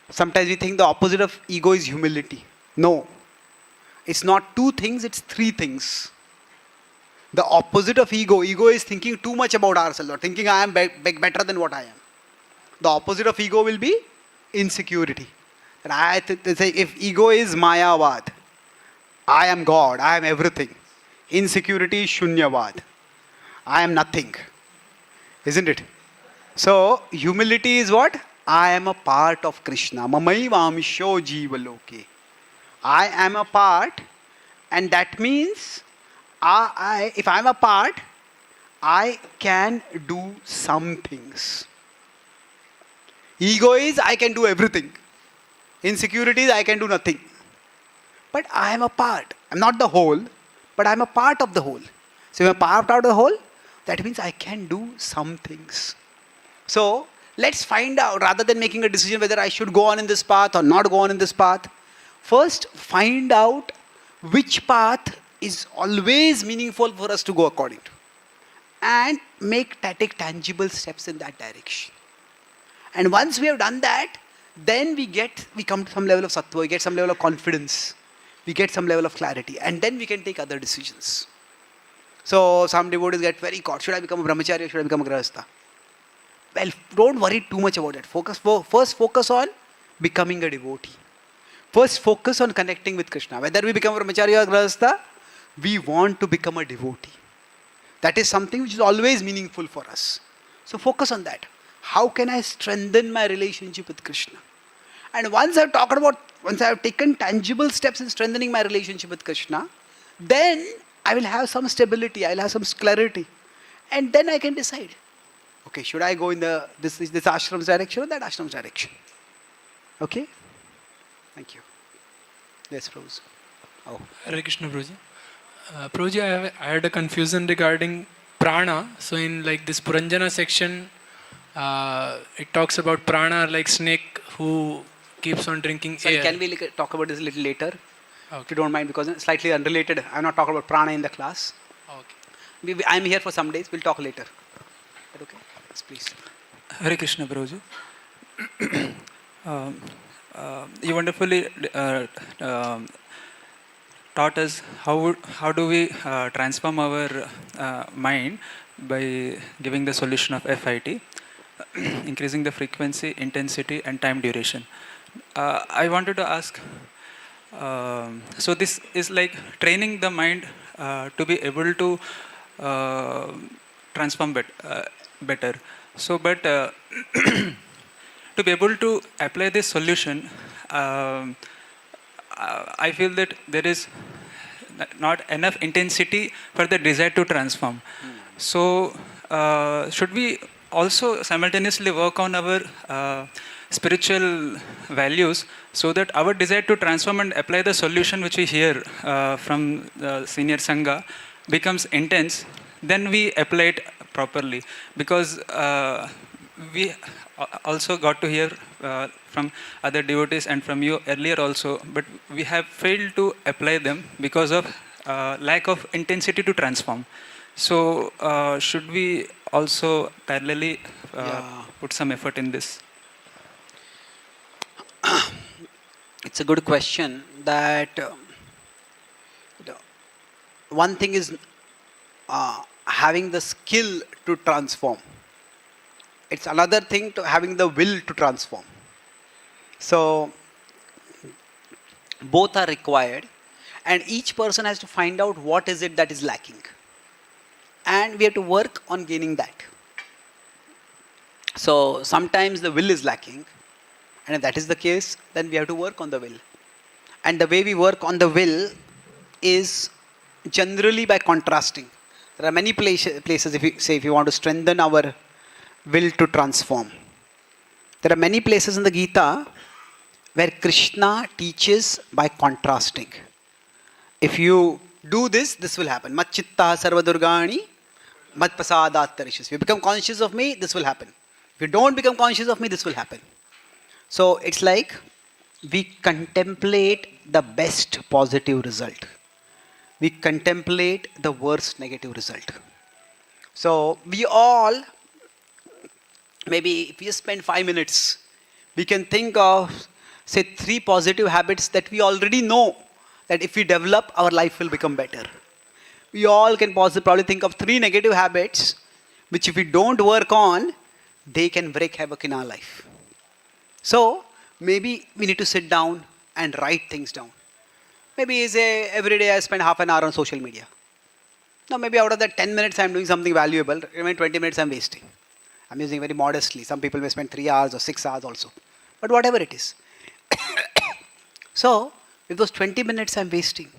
A: Sometimes we think the opposite of ego is humility. No. It's not two things, it's three things. The opposite of ego is thinking too much about ourselves, or thinking I am better than what I am. The opposite of ego will be insecurity. If ego is Mayavad, I am God, I am everything. Insecurity is Shunyavad. I am nothing. Isn't it? So, humility is what? I am a part of Krishna. Mamaivamsho jiva loke. I am a part, and that means if I am a part, I can do some things. Ego is I can do everything. Insecurity is I can do nothing. But I am a part. I'm not the whole, but I'm a part of the whole. So if I'm a part of the whole, that means I can do some things. So let's find out, rather than making a decision whether I should go on in this path or not go on in this path, first find out which path is always meaningful for us to go according to. And take tangible steps in that direction. And once we have done that, then we come to some level of sattva, we get some level of confidence, we get some level of clarity, and then we can take other decisions. So some devotees get very caught. Should I become a brahmachari or should I become a grahastha? Well, don't worry too much about that. First focus on becoming a devotee. First focus on connecting with Krishna. Whether we become a brahmachari or grahastha, we want to become a devotee. That is something which is always meaningful for us. So focus on that. How can I strengthen my relationship with Krishna? And once I have taken tangible steps in strengthening my relationship with Krishna, then I will have some stability, I will have some clarity. And then I can decide, okay, should I go in this ashram's direction or that ashram's direction? Okay? Thank you. Yes, Prabhu. Oh.
K: Hare Krishna, Prabhuji. Prabhuji, I had a confusion regarding prana. So in like this Puranjana section, it talks about prana like snake who keeps on drinking
A: Sorry,
K: air.
A: can we talk about this a little later?
K: Okay.
A: If you don't mind, because it's slightly unrelated. I'm not talking about prana in the class.
K: Okay.
A: I'm here for some days. We'll talk later. Is that okay? Yes, please.
L: Hare Krishna, Prabhuji. You wonderfully taught us how do we transform our mind by giving the solution of FIT, increasing the frequency, intensity, and time duration. I wanted to ask, so this is like training the mind to be able to transform better. So, but to be able to apply this solution, I feel that there is not enough intensity for the desire to transform. So, should we also simultaneously work on our spiritual values so that our desire to transform and apply the solution which we hear from the senior Sangha becomes intense, then we apply it properly. Because we also got to hear from other devotees and from you earlier also, but we have failed to apply them because of lack of intensity to transform. So should we also parallelly put some effort in this?
A: It's a good question. That one thing is having the skill to transform. It's another thing to having the will to transform. So both are required, and each person has to find out what is it that is lacking, and we have to work on gaining that. So sometimes the will is lacking, and if that is the case, then we have to work on the will. And the way we work on the will is generally by contrasting. There are many places, if you want to strengthen our will to transform. There are many places in the Gita where Krishna teaches by contrasting. If you do this, this will happen. Mat chitta sarva durgani, mat prasadat tarishas. If you become conscious of me, this will happen. If you don't become conscious of me, this will happen. So it's like we contemplate the best positive result. We contemplate the worst negative result. So we all, maybe if we spend 5 minutes, we can think of, say, 3 positive habits that we already know that if we develop, our life will become better. We all can probably think of 3 negative habits which if we don't work on, they can wreak havoc in our life. So maybe we need to sit down and write things down. Maybe say every day I spend half an hour on social media. Now maybe out of that 10 minutes I'm doing something valuable, remaining 20 minutes I'm wasting. I'm using very modestly. Some people may spend 3 hours or 6 hours also. But whatever it is. So, if those 20 minutes I'm wasting,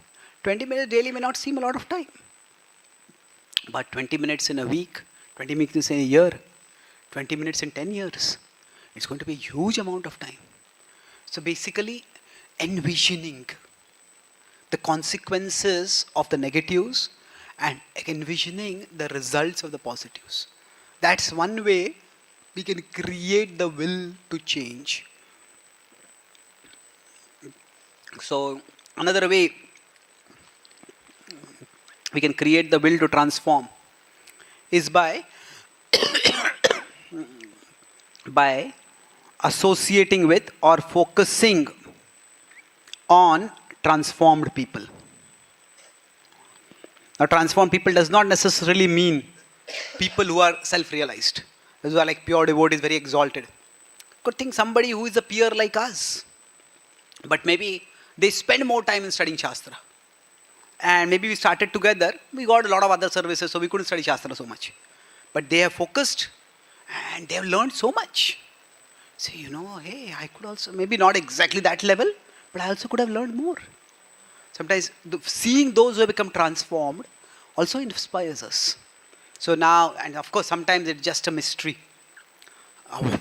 A: 20 minutes daily may not seem a lot of time. But 20 minutes in a week, 20 minutes in a year, 20 minutes in 10 years, it's going to be a huge amount of time. So basically, envisioning the consequences of the negatives and envisioning the results of the positives. That's one way we can create the will to change. So another way we can create the will to transform is by associating with or focusing on transformed people. Now, transformed people does not necessarily mean people who are self-realized. Those who are like pure devotees, very exalted. Could think somebody who is a peer like us, but maybe they spend more time in studying Shastra. And maybe we started together, we got a lot of other services, so we couldn't study Shastra so much. But they have focused and they have learned so much. So, hey, I could also, maybe not exactly that level, but I also could have learned more. Sometimes seeing those who have become transformed also inspires us. So now, and of course, sometimes it's just a mystery.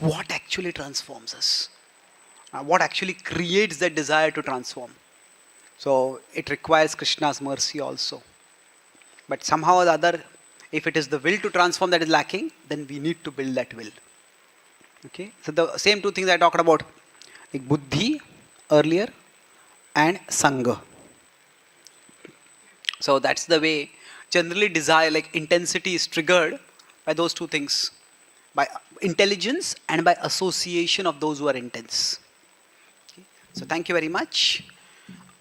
A: What actually transforms us? What actually creates that desire to transform? So it requires Krishna's mercy also. But somehow or the other, if it is the will to transform that is lacking, then we need to build that will. Okay? So the same two things I talked about, like buddhi earlier and sangha. So that's the way generally desire, like intensity is triggered by those two things. By intelligence and by association of those who are intense. Okay? So thank you very much.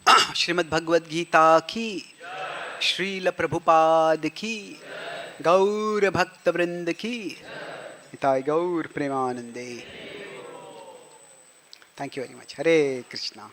A: Shrimad Bhagavad Gita ki, Srila Prabhupada ki, Gaur Bhakta Vrinda ki, Nitai Gaur Premanande. Thank you very much. Hare Krishna.